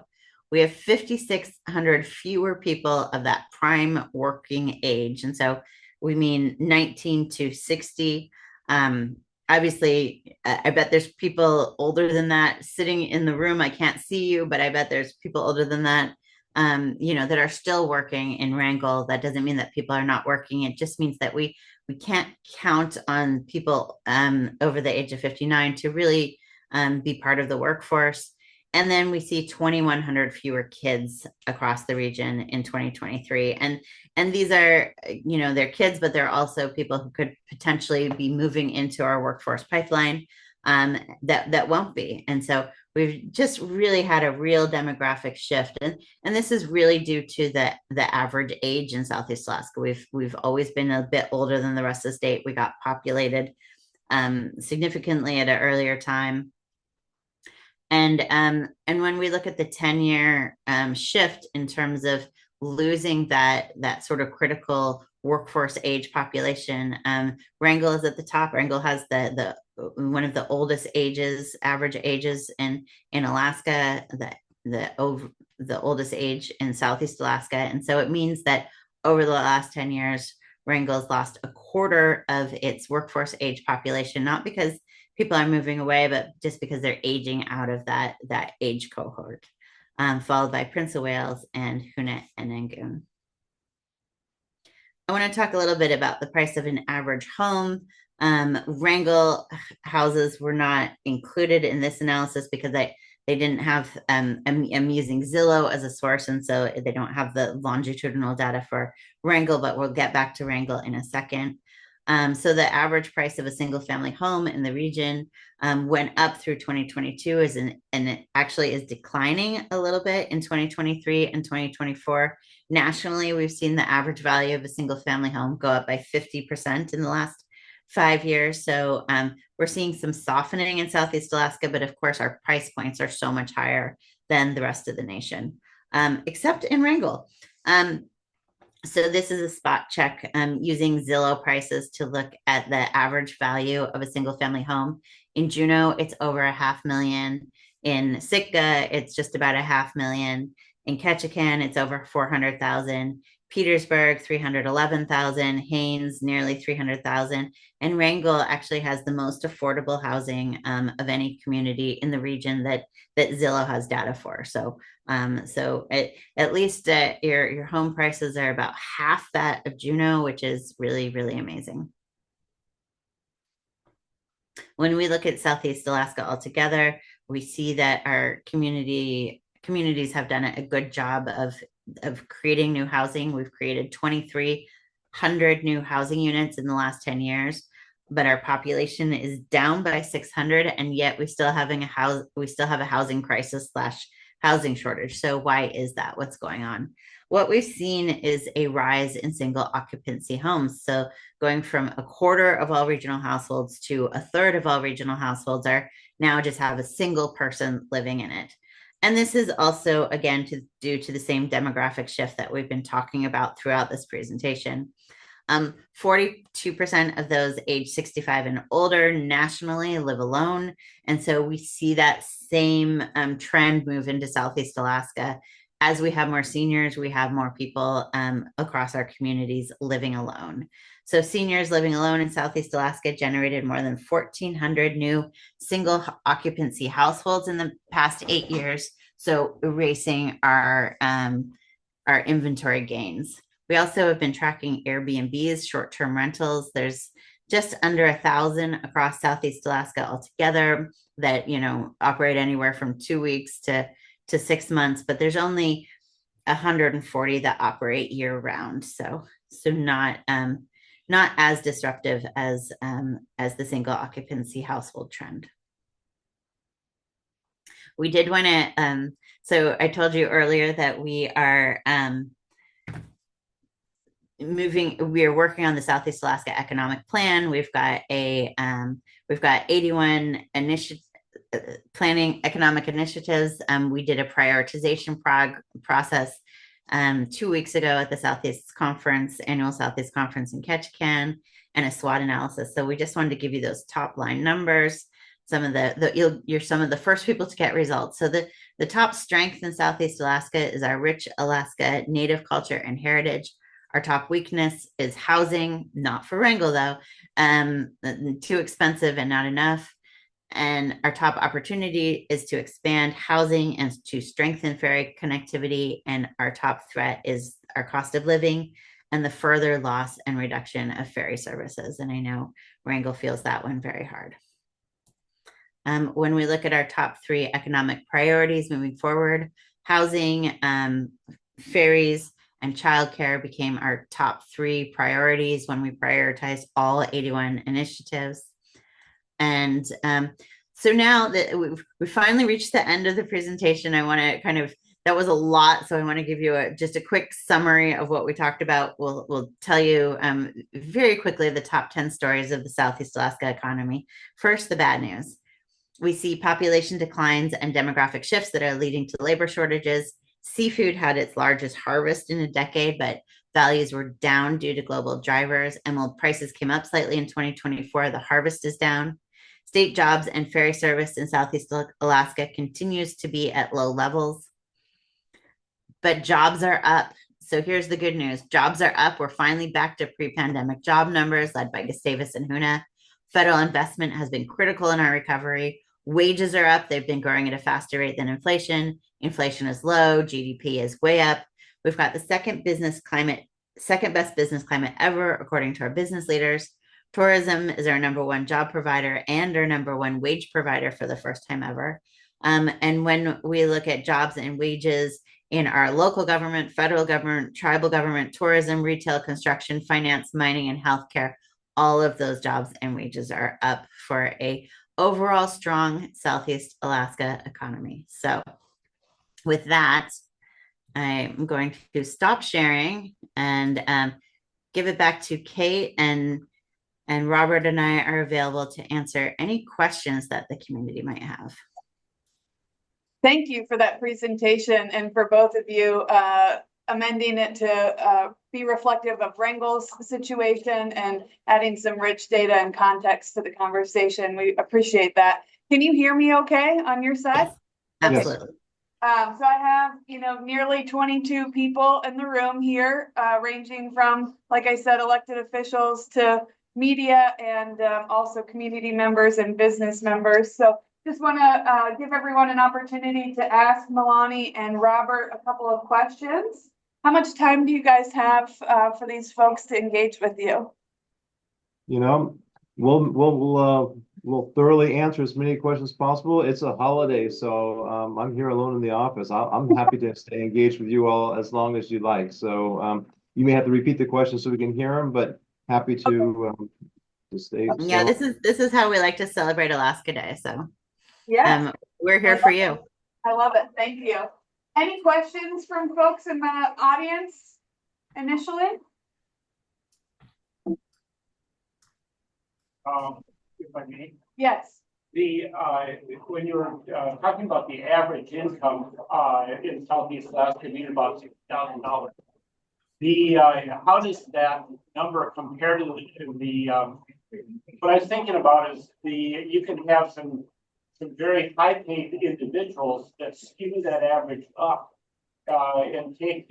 We have 5,600 fewer people of that prime working age. And so we mean 19 to 60. Obviously, I bet there's people older than that sitting in the room. I can't see you, but I bet there's people older than that that are still working in Wrangell. That doesn't mean that people are not working. It just means that we can't count on people over the age of 59 to really be part of the workforce. And then we see 2,100 fewer kids across the region in 2023. And these are, they're kids, but they're also people who could potentially be moving into our workforce pipeline that won't be. And so we've just really had a real demographic shift. And this is really due to the average age in Southeast Alaska. We've always been a bit older than the rest of the state. We got populated significantly at an earlier time. And when we look at the 10-year shift in terms of losing that sort of critical workforce age population, Wrangell is at the top. Wrangell has the one of the oldest average ages in Alaska, the oldest age in Southeast Alaska. And so it means that over the last 10 years, Wrangell's lost a quarter of its workforce age population, not because people are moving away, but just because they're aging out of that age cohort, followed by Prince of Wales and Hunan and Nangoon. I want to talk a little bit about the price of an average home. Wrangell houses were not included in this analysis because they didn't have, I'm using Zillow as a source, and so they don't have the longitudinal data for Wrangell, but we'll get back to Wrangell in a second. So the average price of a single family home in the region went up through 2022 and it actually is declining a little bit in 2023 and 2024. Nationally, we've seen the average value of a single family home go up by 50% in the last 5 years. So we're seeing some softening in Southeast Alaska, but of course our price points are so much higher than the rest of the nation, except in Wrangell. So this is a spot check using Zillow prices to look at the average value of a single family home. In Juneau, it's over $500,000. In Sitka, it's just about $500,000. In Ketchikan, it's over $400,000. Petersburg, $311,000. Haines, nearly $300,000. And Wrangell actually has the most affordable housing of any community in the region that Zillow has data for. So at least your home prices are about half that of Juneau, which is really, really amazing. When we look at Southeast Alaska altogether, we see that our communities have done a good job of creating new housing. We've created 2,300 new housing units in the last 10 years, but our population is down by 600, and yet we still have a housing crisis / housing shortage. So why is that? What's going on? What we've seen is a rise in single occupancy homes. So going from a quarter of all regional households to a third of all regional households are now just have a single person living in it. And this is also, again, due to the same demographic shift that we've been talking about throughout this presentation. 42% of those age 65 and older nationally live alone. And so we see that same trend move into Southeast Alaska. As we have more seniors, we have more people across our communities living alone. So seniors living alone in Southeast Alaska generated more than 1,400 new single occupancy households in the past 8 years. So erasing our inventory gains. We also have been tracking Airbnbs, short-term rentals. There's just under 1,000 across Southeast Alaska altogether that, operate anywhere from 2 weeks to 6 months, but there's only 140 that operate year round. So not as disruptive as the single occupancy household trend. we did want to, so I told you earlier that we are we are working on the Southeast Alaska Economic Plan. We've got 81 planning economic initiatives. We did a prioritization process 2 weeks ago at the annual Southeast Conference in Ketchikan, and a SWOT analysis. So we just wanted to give you those top line numbers. You're some of the first people to get results. So the top strength in Southeast Alaska is our rich Alaska native culture and heritage. Our top weakness is housing, not for Wrangell though, too expensive and not enough. And our top opportunity is to expand housing and to strengthen ferry connectivity. And our top threat is our cost of living and the further loss and reduction of ferry services. And I know Wrangell feels that one very hard. When we look at our top 3 economic priorities moving forward, housing, ferries, and childcare became our top 3 priorities when we prioritized all 81 initiatives. And so now that we finally reached the end of the presentation, I want to that was a lot. So I want to give you just a quick summary of what we talked about. We'll tell you very quickly the top 10 stories of the Southeast Alaska economy. First, the bad news. We see population declines and demographic shifts that are leading to labor shortages. Seafood had its largest harvest in a decade, but values were down due to global drivers. And while prices came up slightly in 2024, the harvest is down. State jobs and ferry service in Southeast Alaska continues to be at low levels, but jobs are up. So here's the good news. Jobs are up. We're finally back to pre-pandemic job numbers led by Gustavus and Huna. Federal investment has been critical in our recovery. Wages are up. They've been growing at a faster rate than inflation. Inflation is low. GDP is way up. We've got the second best business climate ever, according to our business leaders. Tourism is our #1 job provider and our #1 wage provider for the first time ever. And when we look at jobs and wages in our local government, federal government, tribal government, tourism, retail, construction, finance, mining, and healthcare, all of those jobs and wages are up for a overall strong Southeast Alaska economy. So with that, I'm going to stop sharing and give it back to Kate, and Robert and I are available to answer any questions that the community might have. Thank you for that presentation and for both of you amending it to be reflective of Wrangell's situation and adding some rich data and context to the conversation. We appreciate that. Can you hear me okay on your side? Absolutely. So I have, nearly 22 people in the room here, ranging from, like I said, elected officials to media and also community members and business members. So just want to give everyone an opportunity to ask Meilani and Robert a couple of questions. How much time do you guys have for these folks to engage with you? We'll thoroughly answer as many questions as possible. It's a holiday, so I'm here alone in the office. I'm happy to stay engaged with you all as long as you like. So you may have to repeat the questions so we can hear them, but happy to stay. Yeah, this is how we like to celebrate Alaska Day. So yeah, we're here for you. I love it. Thank you. Any questions from folks in the audience initially? If I may, Yes. When you were talking about the average income in Southeast Alaska being about $6,000, how does that number compare to the what I was thinking about is you can have some very high paid individuals that skew that average up and take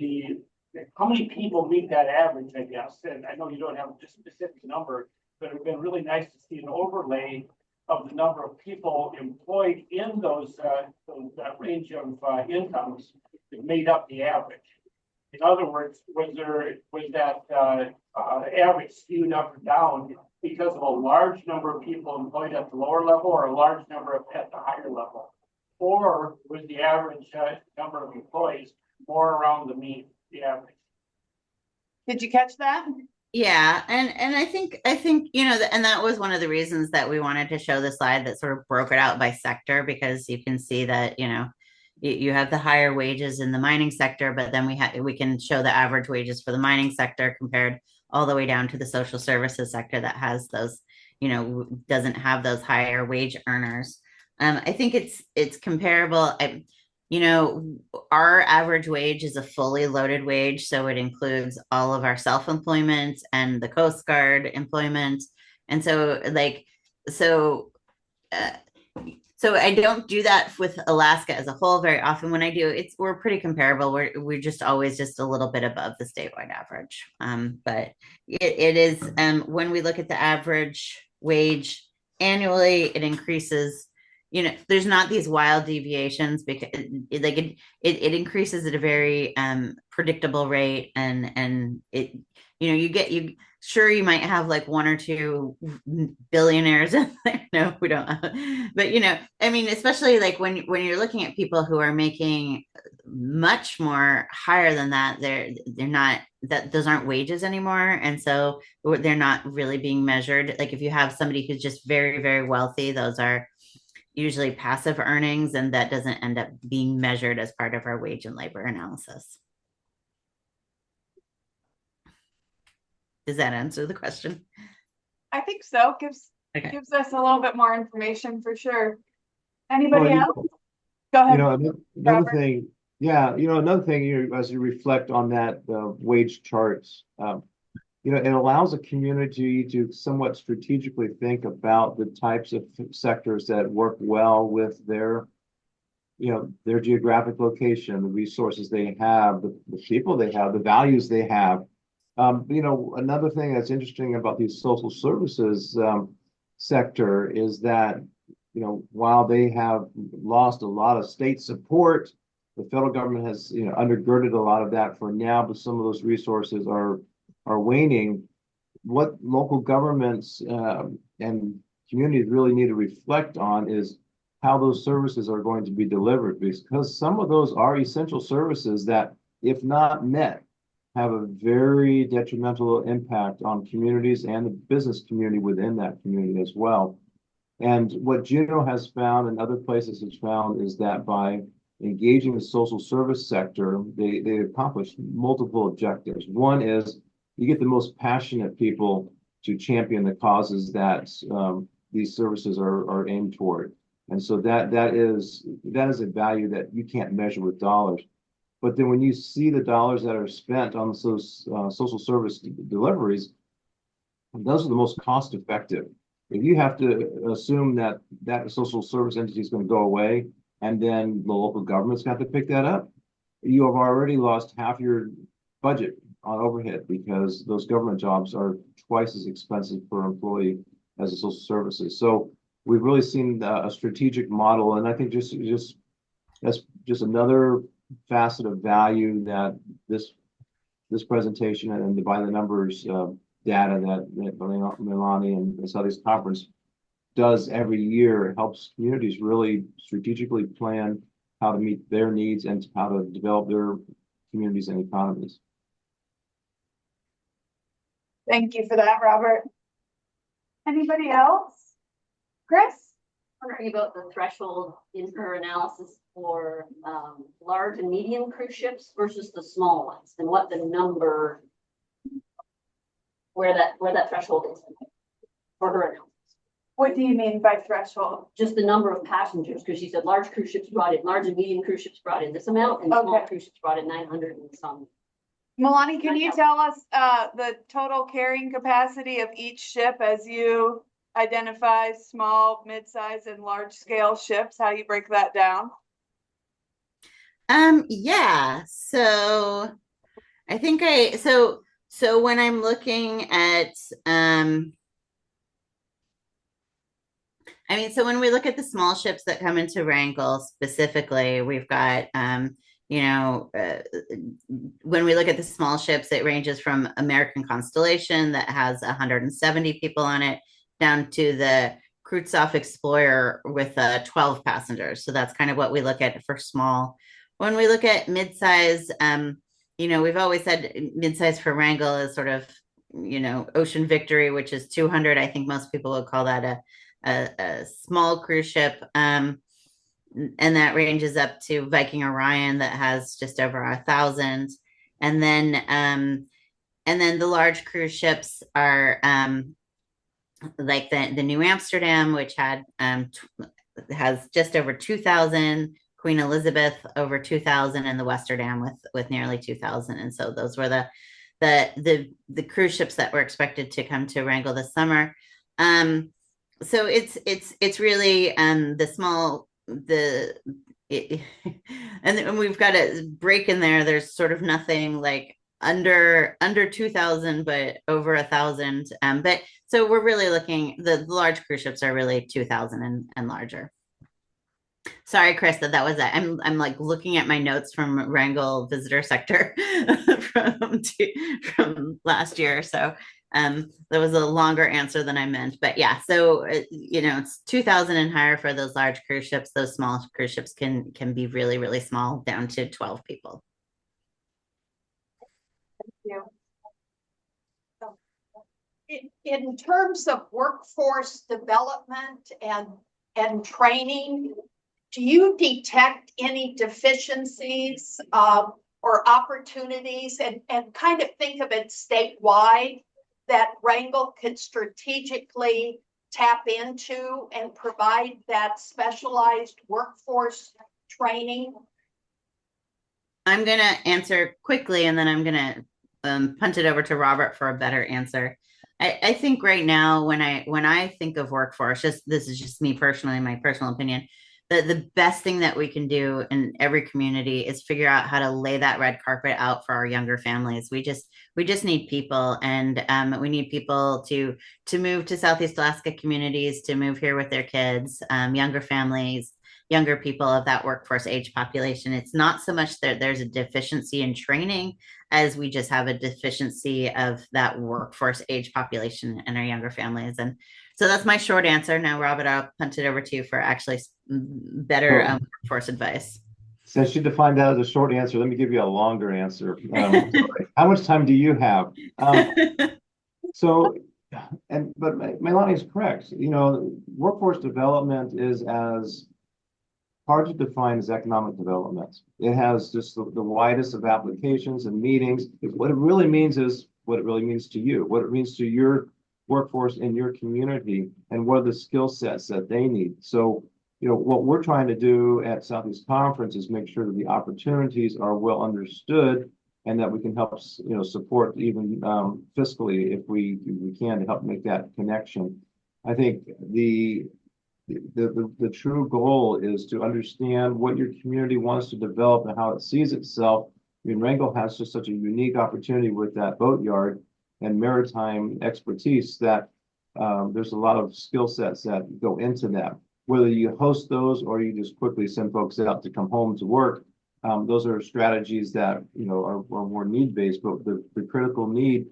how many people meet that average, I guess. And I know you don't have a specific number, but it'd been really nice to see an overlay of the number of people employed in that range of incomes that made up the average. In other words, was that average skewed up or down because of a large number of people employed at the lower level or a large number at the higher level? Or was the average number of employees more around the mean, the average? Did you catch that? Yeah, and I think and that was one of the reasons that we wanted to show the slide that sort of broke it out by sector, because you can see that you have the higher wages in the mining sector, but then we can show the average wages for the mining sector compared all the way down to the social services sector that has those, doesn't have those higher wage earners. I think it's comparable. You know, our average wage is a fully loaded wage, so it includes all of our self-employment and the Coast Guard employment. And so, so, uh, so I don't do that with Alaska as a whole very often. When I do, we're pretty comparable. We're just always just a little bit above the statewide average. But it is when we look at the average wage annually, it increases. There's not these wild deviations, because it increases at a very predictable rate, and you might have like one or two billionaires in there. No, we don't. But I mean, especially like when you're looking at people who are making much more higher than that, they're not, that those aren't wages anymore, and so they're not really being measured. Like if you have somebody who's just very, very wealthy, those are usually passive earnings, and that doesn't end up being measured as part of our wage and labor analysis. Does that answer the question? I think so. Okay. Gives us a little bit more information for sure. Anybody Well, else? Go ahead. Another Robert. thing, another thing, as you reflect on that wage charts, it allows a community to somewhat strategically think about the types of sectors that work well with their geographic location, the resources they have, the people they have, the values they have. Another thing that's interesting about these social services sector is that, while they have lost a lot of state support, the federal government has, undergirded a lot of that for now, but some of those resources are waning. What local governments and communities really need to reflect on is how those services are going to be delivered, because some of those are essential services that, if not met, have a very detrimental impact on communities and the business community within that community as well. And what Juneau has found and other places have found is that by engaging the social service sector, they accomplish multiple objectives. One is you get the most passionate people to champion the causes that these services are aimed toward. And so that is a value that you can't measure with dollars. But then when you see the dollars that are spent on those social service deliveries, those are the most cost effective. If you have to assume that social service entity is going to go away, and then the local government's got to pick that up, you have already lost half your budget on overhead, because those government jobs are twice as expensive per employee as the social services. So we've really seen a strategic model, and I think that's just another facet of value that this presentation and the by the numbers data that Meilani and the Southeast Conference does every year. It helps communities really strategically plan how to meet their needs and how to develop their communities and economies. Thank you for that, Robert. Anybody else? Chris? Wondering about the threshold in her analysis for large and medium cruise ships versus the small ones, and what the number, where that threshold is for her analysis. What do you mean by threshold? Just the number of passengers, because she said large cruise ships brought in, large and medium cruise ships brought in this amount, and small cruise ships brought in 900 and some. Meilani, can you tell us the total carrying capacity of each ship as you identify small, mid-size, and large-scale ships, how you break that down? Yeah. So I think so when I'm looking at so when we look at the small ships that come into Wrangell specifically, we've got when we look at the small ships, it ranges from American Constellation that has 170 people on it, down to the Kreutzhoff Explorer with 12 passengers. So that's kind of what we look at for small. When we look at midsize, we've always said midsize for Wrangell is sort of Ocean Victory, which is 200. I think most people would call that a small cruise ship. And that ranges up to Viking Orion that has just over 1,000. And then the large cruise ships are like the New Amsterdam, which has just over 2,000, Queen Elizabeth over 2,000, and the Westerdam with nearly 2,000. And so those were the cruise ships that were expected to come to Wrangell this summer. So it's really the small and we've got a break in there. There's sort of nothing like under 2,000, but over 1,000. But so we're really looking, the large cruise ships are really 2,000 and larger. Sorry, Chris, that was it. I'm like looking at my notes from Wrangell visitor sector from last year. So that was a longer answer than I meant. But yeah, so it's 2,000 and higher for those large cruise ships. Those small cruise ships can be really, really small, down to 12 people. In terms of workforce development and training, do you detect any deficiencies or opportunities and kind of think of it statewide that Wrangell could strategically tap into and provide that specialized workforce training? I'm going to answer quickly, and then I'm going to punt it over to Robert for a better answer. I think right now, when I think of workforce, this is just me personally, my personal opinion, the best thing that we can do in every community is figure out how to lay that red carpet out for our younger families. We just need people, and we need people to move to Southeast Alaska communities, to move here with their kids, younger families, younger people of that workforce age population. It's not so much that there's a deficiency in training as we just have a deficiency of that workforce age population and our younger families. And so that's my short answer. Now, Robert, I'll punt it over to you for actually better workforce advice. Since you defined that as a short answer, let me give you a longer answer. How much time do you have? But Meilani is correct. Workforce development is as hard to define as economic development. It has just the widest of applications and meanings. What it really means is what it really means to you, what it means to your workforce in your community, and what are the skill sets that they need. So, what we're trying to do at Southeast Conference is make sure that the opportunities are well understood and that we can help, support even fiscally if we can, to help make that connection. I think the true goal is to understand what your community wants to develop and how it sees itself. I mean, Wrangell has just such a unique opportunity with that boatyard and maritime expertise that there's a lot of skill sets that go into that. Whether you host those or you just quickly send folks out to come home to work, those are strategies that are more need-based. But the critical need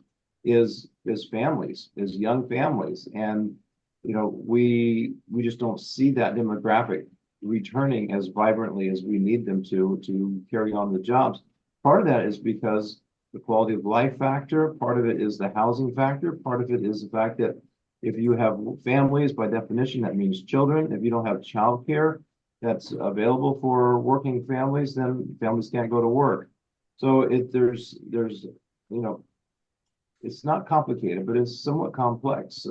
is families, is young families, and we just don't see that demographic returning as vibrantly as we need them to carry on the jobs. Part of that is because the quality of life factor, part of it is the housing factor, part of it is the fact that if you have families, by definition, that means children. If you don't have childcare that's available for working families, then families can't go to work. So there's it's not complicated, but it's somewhat complex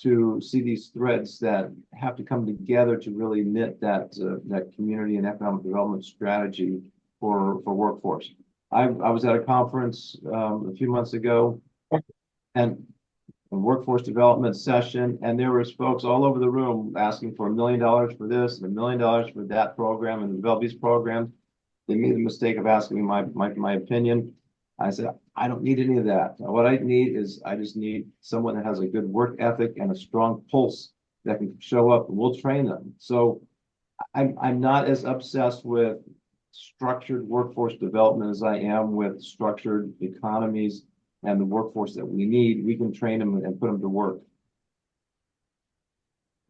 to see these threads that have to come together to really knit that community and economic development strategy for workforce. I was at a conference a few months ago, and a workforce development session, and there was folks all over the room asking for $1 million for this and $1 million for that program and develop these programs. They made the mistake of asking me my opinion. I said, I don't need any of that. What I just need someone that has a good work ethic and a strong pulse that can show up, and we'll train them. So I'm not as obsessed with structured workforce development as I am with structured economies and the workforce that we need. We can train them and put them to work.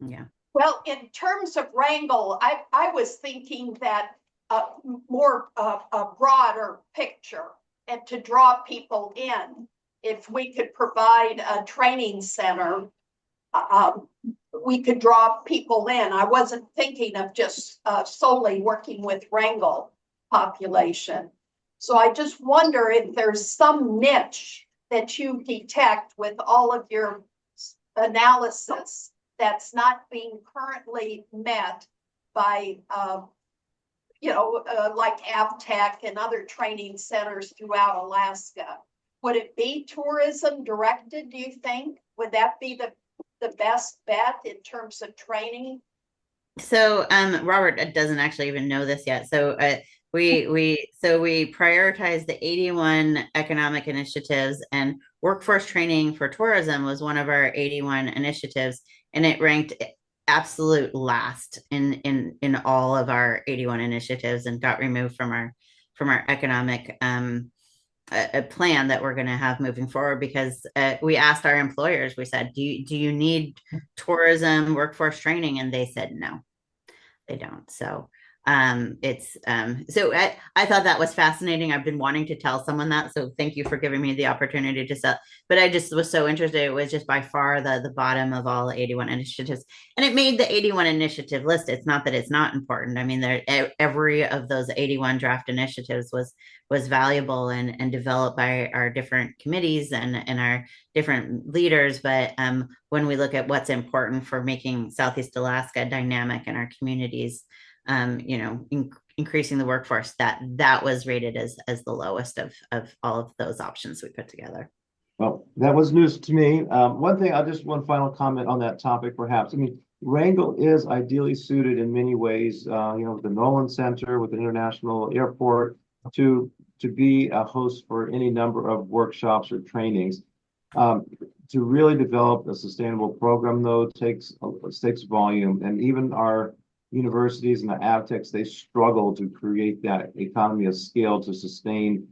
Yeah. Well, in terms of Wrangell, I was thinking that more a broader picture and to draw people in. if we could provide a training center, we could draw people in. I wasn't thinking of just solely working with Wrangell population. So I just wonder if there's some niche that you detect with all of your analysis that's not being currently met by, like AvTech and other training centers throughout Alaska. Would it be tourism directed, do you think? Would that be the best bet in terms of training? So, Robert doesn't actually even know this yet. So, we prioritized the 81 economic initiatives, and workforce training for tourism was one of our 81 initiatives, and it ranked absolute last in all of our 81 initiatives, and got removed from our economic a plan that we're going to have moving forward, because we asked our employers, we said, do you need tourism workforce training? And they said no, they don't. So I thought that was fascinating. I've been wanting to tell someone that, so thank you for giving me the opportunity to sell. But I just was so interested. It was just by far the bottom of all 81 initiatives, and it made the 81 initiative list. It's not that it's not important. I mean, every of those 81 draft initiatives was valuable and developed by our different committees and our different leaders. But when we look at what's important for making Southeast Alaska dynamic in our communities, increasing the workforce, that was rated as the lowest of all of those options we put together. Well, that was news to me. One final comment on that topic, perhaps. I mean, Wrangell is ideally suited in many ways, with the Nolan Center, with the International Airport, to be a host for any number of workshops or trainings. To really develop a sustainable program, though, takes volume, and even our universities and the AvTechs, they struggle to create that economy of scale to sustain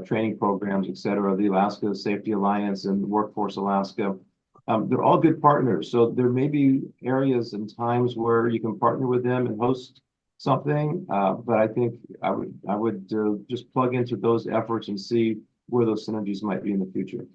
training programs, et cetera. The Alaska Safety Alliance and Workforce Alaska, they're all good partners. So there may be areas and times where you can partner with them and host something, but I think I would just plug into those efforts and see where those synergies might be in the future.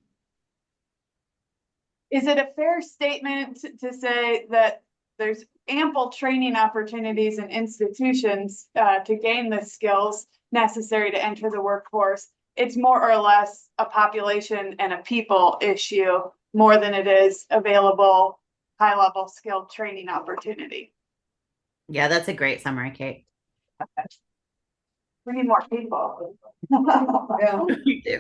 Is it a fair statement to say that there's ample training opportunities in institutions to gain the skills necessary to enter the workforce? It's more or less a population and a people issue more than it is available high-level skilled training opportunity. Yeah, that's a great summary, Kate. We need more people. Yeah.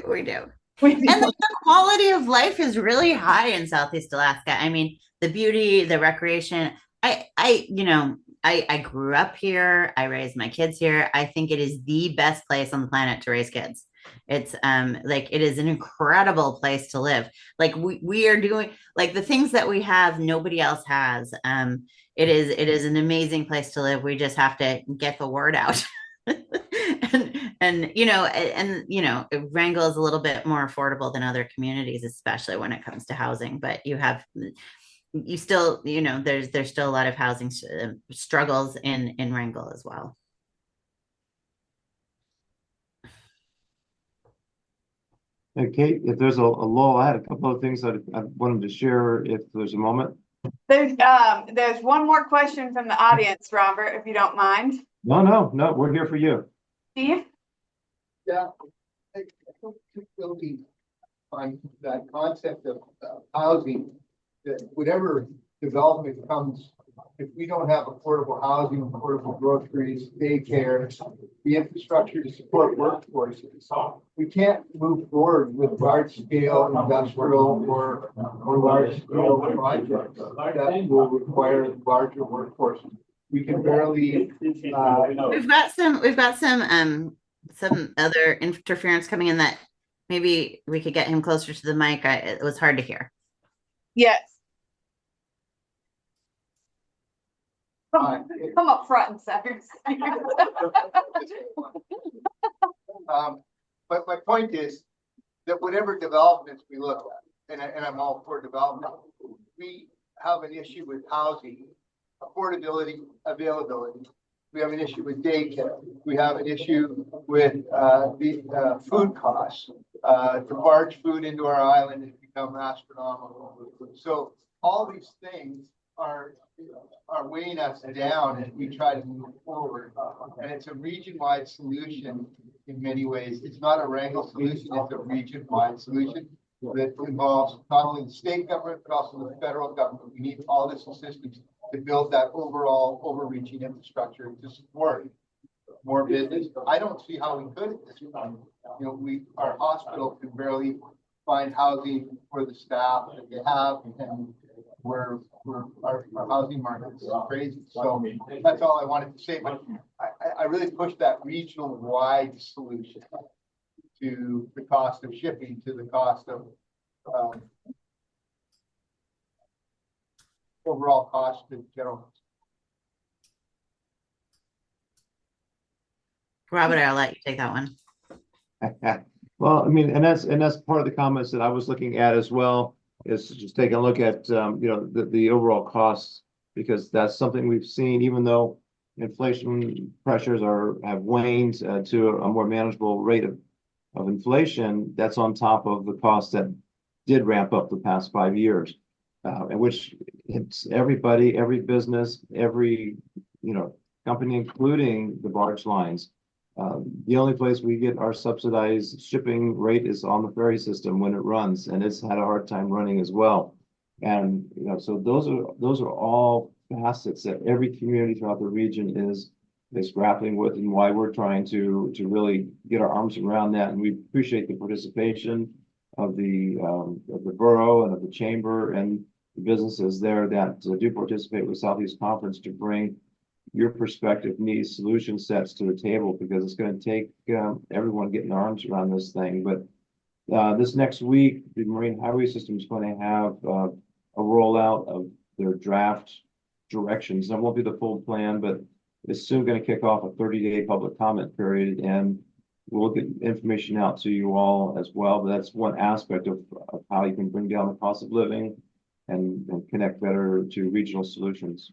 We do. And the quality of life is really high in Southeast Alaska. I mean, the beauty, the recreation. I grew up here. I raised my kids here. I think it is the best place on the planet to raise kids. It's it is an incredible place to live. Like we are doing like the things that we have, nobody else has. It is an amazing place to live. We just have to get the word out. and Wrangell is a little bit more affordable than other communities, especially when it comes to housing. But there's still a lot of housing struggles in Wrangell as well. And Kate, if there's a lull, I had a couple of things that I wanted to share if there's a moment. There's one more question from the audience, Robert, if you don't mind. No, we're here for you. Steve? Yeah, I don't really on that concept of housing, that whatever development comes, if we don't have affordable housing, affordable groceries, daycare, the infrastructure to support workforces, we can't move forward with large scale industrial or large scale projects that will require larger workforces. We can barely. We've got some other interference coming in that maybe we could get him closer to the mic. It was hard to hear. Yes. Come up front and center. But my point is that whatever developments we look at, and I'm all for development, we have an issue with housing, affordability, availability. we have an issue with daycare, we have an issue with the food costs. To barge food into our island has become astronomical. So all these things are weighing us down as we try to move forward. And it's a region-wide solution in many ways. It's not a Wrangell solution, it's a region-wide solution that involves not only the state government, but also the federal government. We need all this assistance to build that overall overreaching infrastructure to support more business. I don't see how we could at this point. You know, our hospital can barely find housing for the staff that they have, and our housing market is crazy. So that's all I wanted to say. But I really push that regional wide solution to the cost of shipping, to the cost of overall cost in general. Robert, I'll let you take that one. Well, I mean, and that's part of the comments that I was looking at as well, is just taking a look at, you know, the overall costs, because that's something we've seen, even though inflation pressures have waned to a more manageable rate of inflation, that's on top of the costs that did ramp up the past 5 years, in which it's everybody, every business, every, you know, company, including the barge lines. The only place we get our subsidized shipping rate is on the ferry system when it runs, and it's had a hard time running as well. And you know, so those are all facets that every community throughout the region is grappling with, and why we're trying to really get our arms around that. And we appreciate the participation of the borough and of the chamber and the businesses there that do participate with Southeast Conference to bring your perspective, needs, solution sets to the table, because it's going to take everyone getting their arms around this thing. But this next week, the Marine Highway System is going to have a rollout of their draft directions. That won't be the full plan, but it's soon going to kick off a 30-day public comment period, and we'll get information out to you all as well. But that's one aspect of how you can bring down the cost of living and connect better to regional solutions.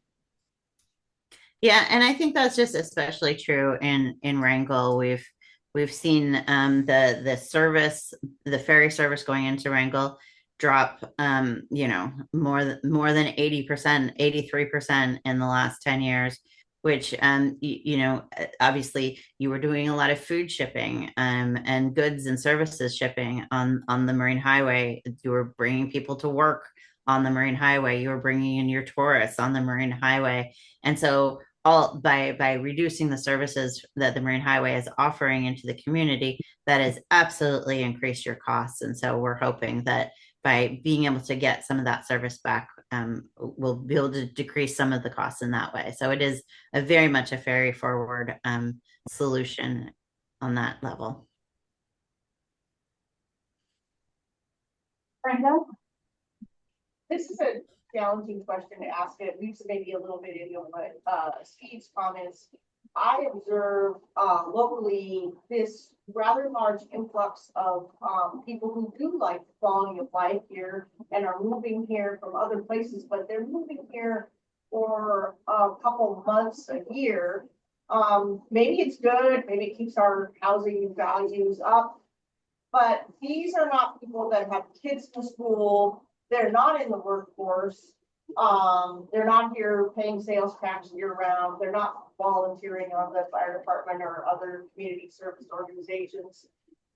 Yeah, and I think that's just especially true in Wrangell. We've seen the service, the ferry service going into Wrangell drop you know, more than 80%, 83% in the last 10 years, which you know, obviously you were doing a lot of food shipping and goods and services shipping on the Marine Highway. You were bringing people to work on the Marine Highway. You were bringing in your tourists on the Marine Highway. And so all by reducing the services that the Marine Highway is offering into the community, that has absolutely increased your costs. And so we're hoping that by being able to get some of that service back, we'll be able to decrease some of the costs in that way. So it is a very much a ferry forward solution on that level. Brenda? This is a challenging question to ask. It leaves maybe a little bit in Steve's comments. I observe locally this rather large influx of people who do like the quality of life here and are moving here from other places, but they're moving here for a couple months a year. Maybe it's good, maybe it keeps our housing values up, but these are not people that have kids in school. They're not in the workforce. They're not here paying sales tax year round. They're not volunteering on the fire department or other community service organizations.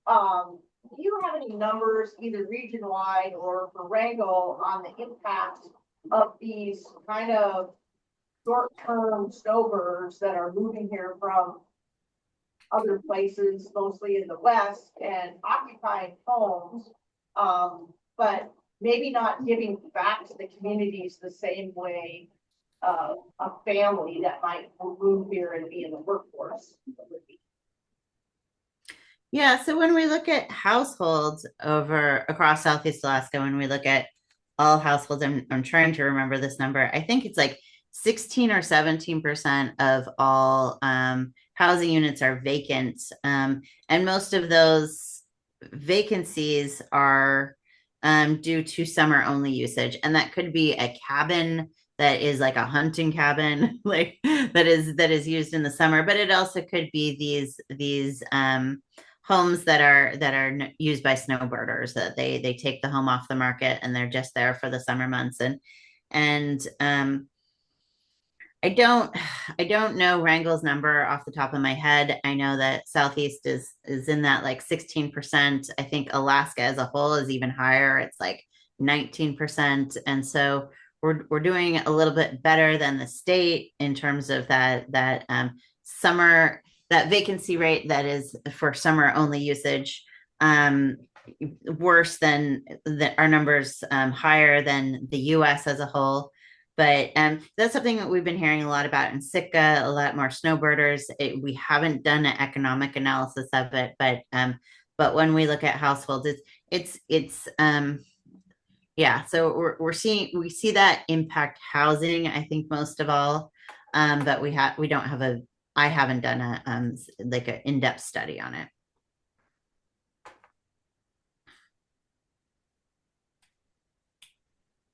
Do you have any numbers, either region-wide or for Wrangell, on the impact of these kind of short-term snowbirds that are moving here from other places, mostly in the West, and occupying homes, but maybe not giving back to the communities the same way a family that might move here and be in the workforce would be? Yeah, so when we look at households across Southeast Alaska, when we look at all households, I'm trying to remember this number. I think it's like 16 or 17% of all housing units are vacant. And most of those vacancies are due to summer only usage. And that could be a cabin that is like a hunting cabin, like that is used in the summer. But it also could be these homes that are used by snowbirders, that they take the home off the market and they're just there for the summer months. And I don't know Wrangell's number off the top of my head. I know that Southeast is in that like 16%. I think Alaska as a whole is even higher. It's like 19%. And so we're doing a little bit better than the state in terms of that summer, that vacancy rate that is for summer only usage. Worse than our numbers, higher than the US as a whole. But that's something that we've been hearing a lot about in Sitka, a lot more snowbirders. We haven't done an economic analysis of it, but when we look at households, it's yeah. So we see that impact housing, I think, most of all. But I haven't done like an in-depth study on it.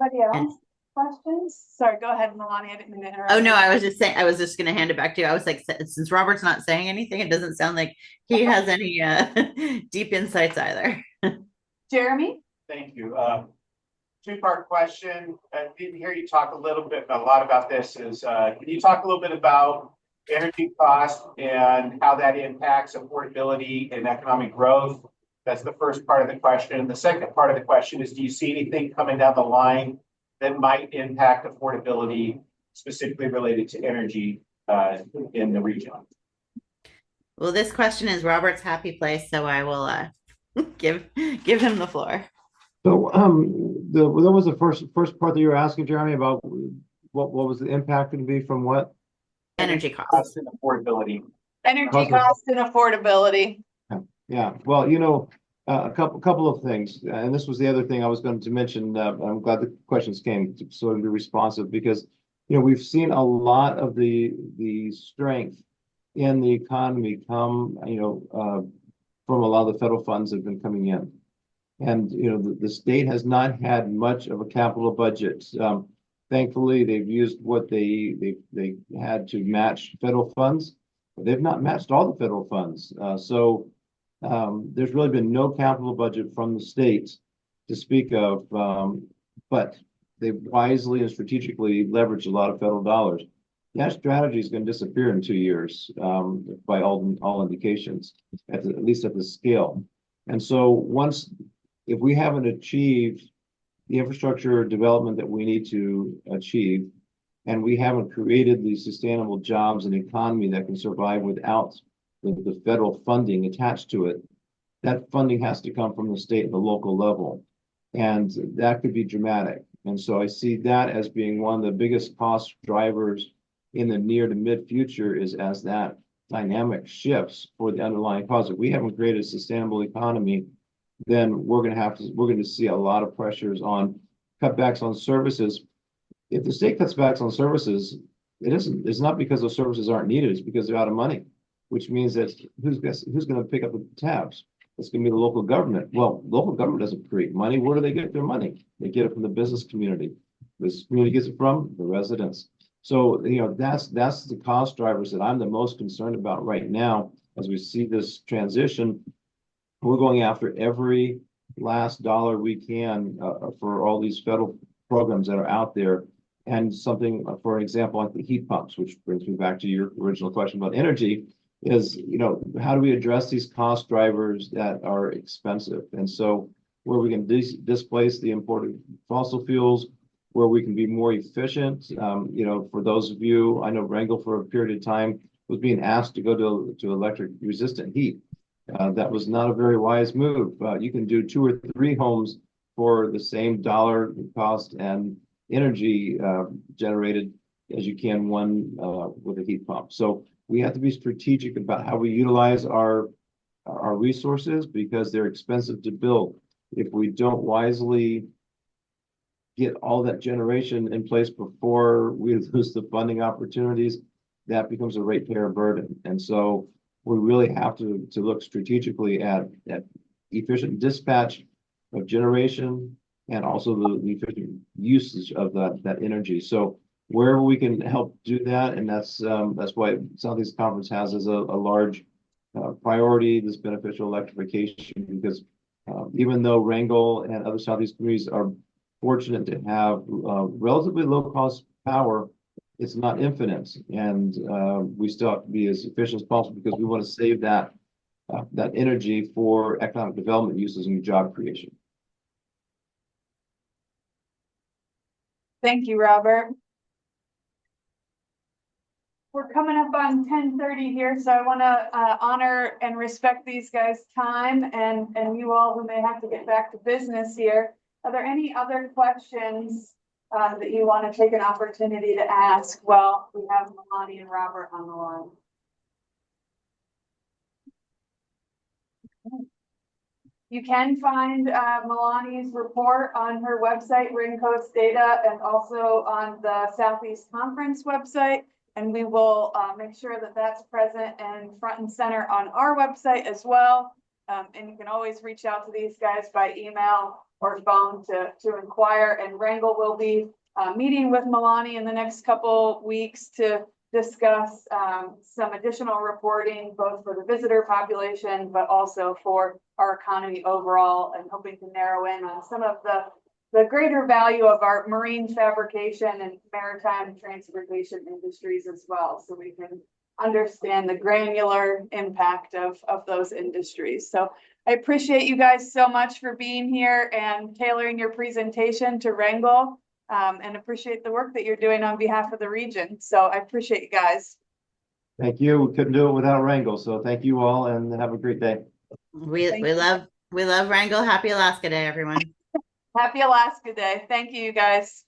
Anybody And else? Questions? Sorry, go ahead, Meilani. I didn't mean to interrupt. oh no, I was just saying, I was just going to hand it back to you. I was like, since Robert's not saying anything, it doesn't sound like he has any deep insights either. Jeremy? Thank you. Two-part question. I didn't hear you talk a lot about this. Can you talk a little bit about energy costs and how that impacts affordability and economic growth? That's the first part of the question. The second part of the question is, do you see anything coming down the line that might impact affordability, specifically related to energy in the region? Well, this question is Robert's happy place, so I will give him the floor. So that was the first part that you were asking, Jeremy, about what was the impact going to be from what? Energy costs and affordability. Energy cost and affordability. Yeah, well, a couple of things, and this was the other thing I was going to mention. I'm glad the questions came so to be responsive, because we've seen a lot of the strength in the economy come from a lot of the federal funds that have been coming in, and the state has not had much of a capital budget. Thankfully, they've used what they had to match federal funds, but they've not matched all the federal funds. So there's really been no capital budget from the states to speak of, but they've wisely and strategically leveraged a lot of federal dollars. That strategy is going to disappear in 2 years, by all indications, at least at the scale. And so if we haven't achieved the infrastructure development that we need to achieve, and we haven't created the sustainable jobs and economy that can survive without the federal funding attached to it, that funding has to come from the state and the local level. And that could be dramatic. And so I see that as being one of the biggest cost drivers in the near to mid future, is as that dynamic shifts for the underlying cause. If we haven't created a sustainable economy, then we're going to see a lot of pressures on cutbacks on services. If the state cuts back on services, it's not because those services aren't needed, it's because they're out of money, which means that who's going to pick up the tabs? It's going to be the local government. Well, local government doesn't create money. Where do they get their money? They get it from the business community. This community gets it from the residents. So, that's the cost drivers that I'm the most concerned about right now. As we see this transition, we're going after every last dollar we can for all these federal programs that are out there. And something, for an example, like the heat pumps, which brings me back to your original question about energy, is, how do we address these cost drivers that are expensive? And so where we can displace the imported fossil fuels, where we can be more efficient. For those of you, I know Wrangell for a period of time was being asked to go to electric resistant heat. That was not a very wise move. You can do 2 or 3 homes for the same dollar cost and energy generated as you can one with a heat pump. So we have to be strategic about how we utilize our resources, because they're expensive to build. If we don't wisely get all that generation in place before we lose the funding opportunities, that becomes a ratepayer burden. And so we really have to look strategically at efficient dispatch of generation, and also the efficient usage of that energy. So wherever we can help do that, and that's why Southeast Conference has as a large priority this beneficial electrification, because even though Wrangell and other Southeast communities are fortunate to have relatively low cost power, it's not infinite, and we still have to be as efficient as possible because we want to save that energy for economic development uses and job creation. Thank you, Robert. We're coming up on 10:30 here, so I want to honor and respect these guys' time and you all who may have to get back to business here. Are there any other questions that you want to take an opportunity to ask? Well, we have Meilani and Robert on the line. You can find Meilani's report on her website, Ring Coast Data, and also on the Southeast Conference website. And we will make sure that that's present and front and center on our website as well. And you can always reach out to these guys by email or phone to inquire. And Wrangell will be meeting with Meilani in the next couple weeks to discuss some additional reporting, both for the visitor population, but also for our economy overall, and hoping to narrow in on some of the greater value of our marine fabrication and maritime transportation industries as well, so we can understand the granular impact of those industries. So I appreciate you guys so much for being here and tailoring your presentation to Wrangell, and appreciate the work that you're doing on behalf of the region. So I appreciate you guys. Thank you. We couldn't do it without Wrangell, so thank you all and have a great day. We love Wrangell. Happy Alaska Day, everyone. Happy Alaska Day. Thank you, guys.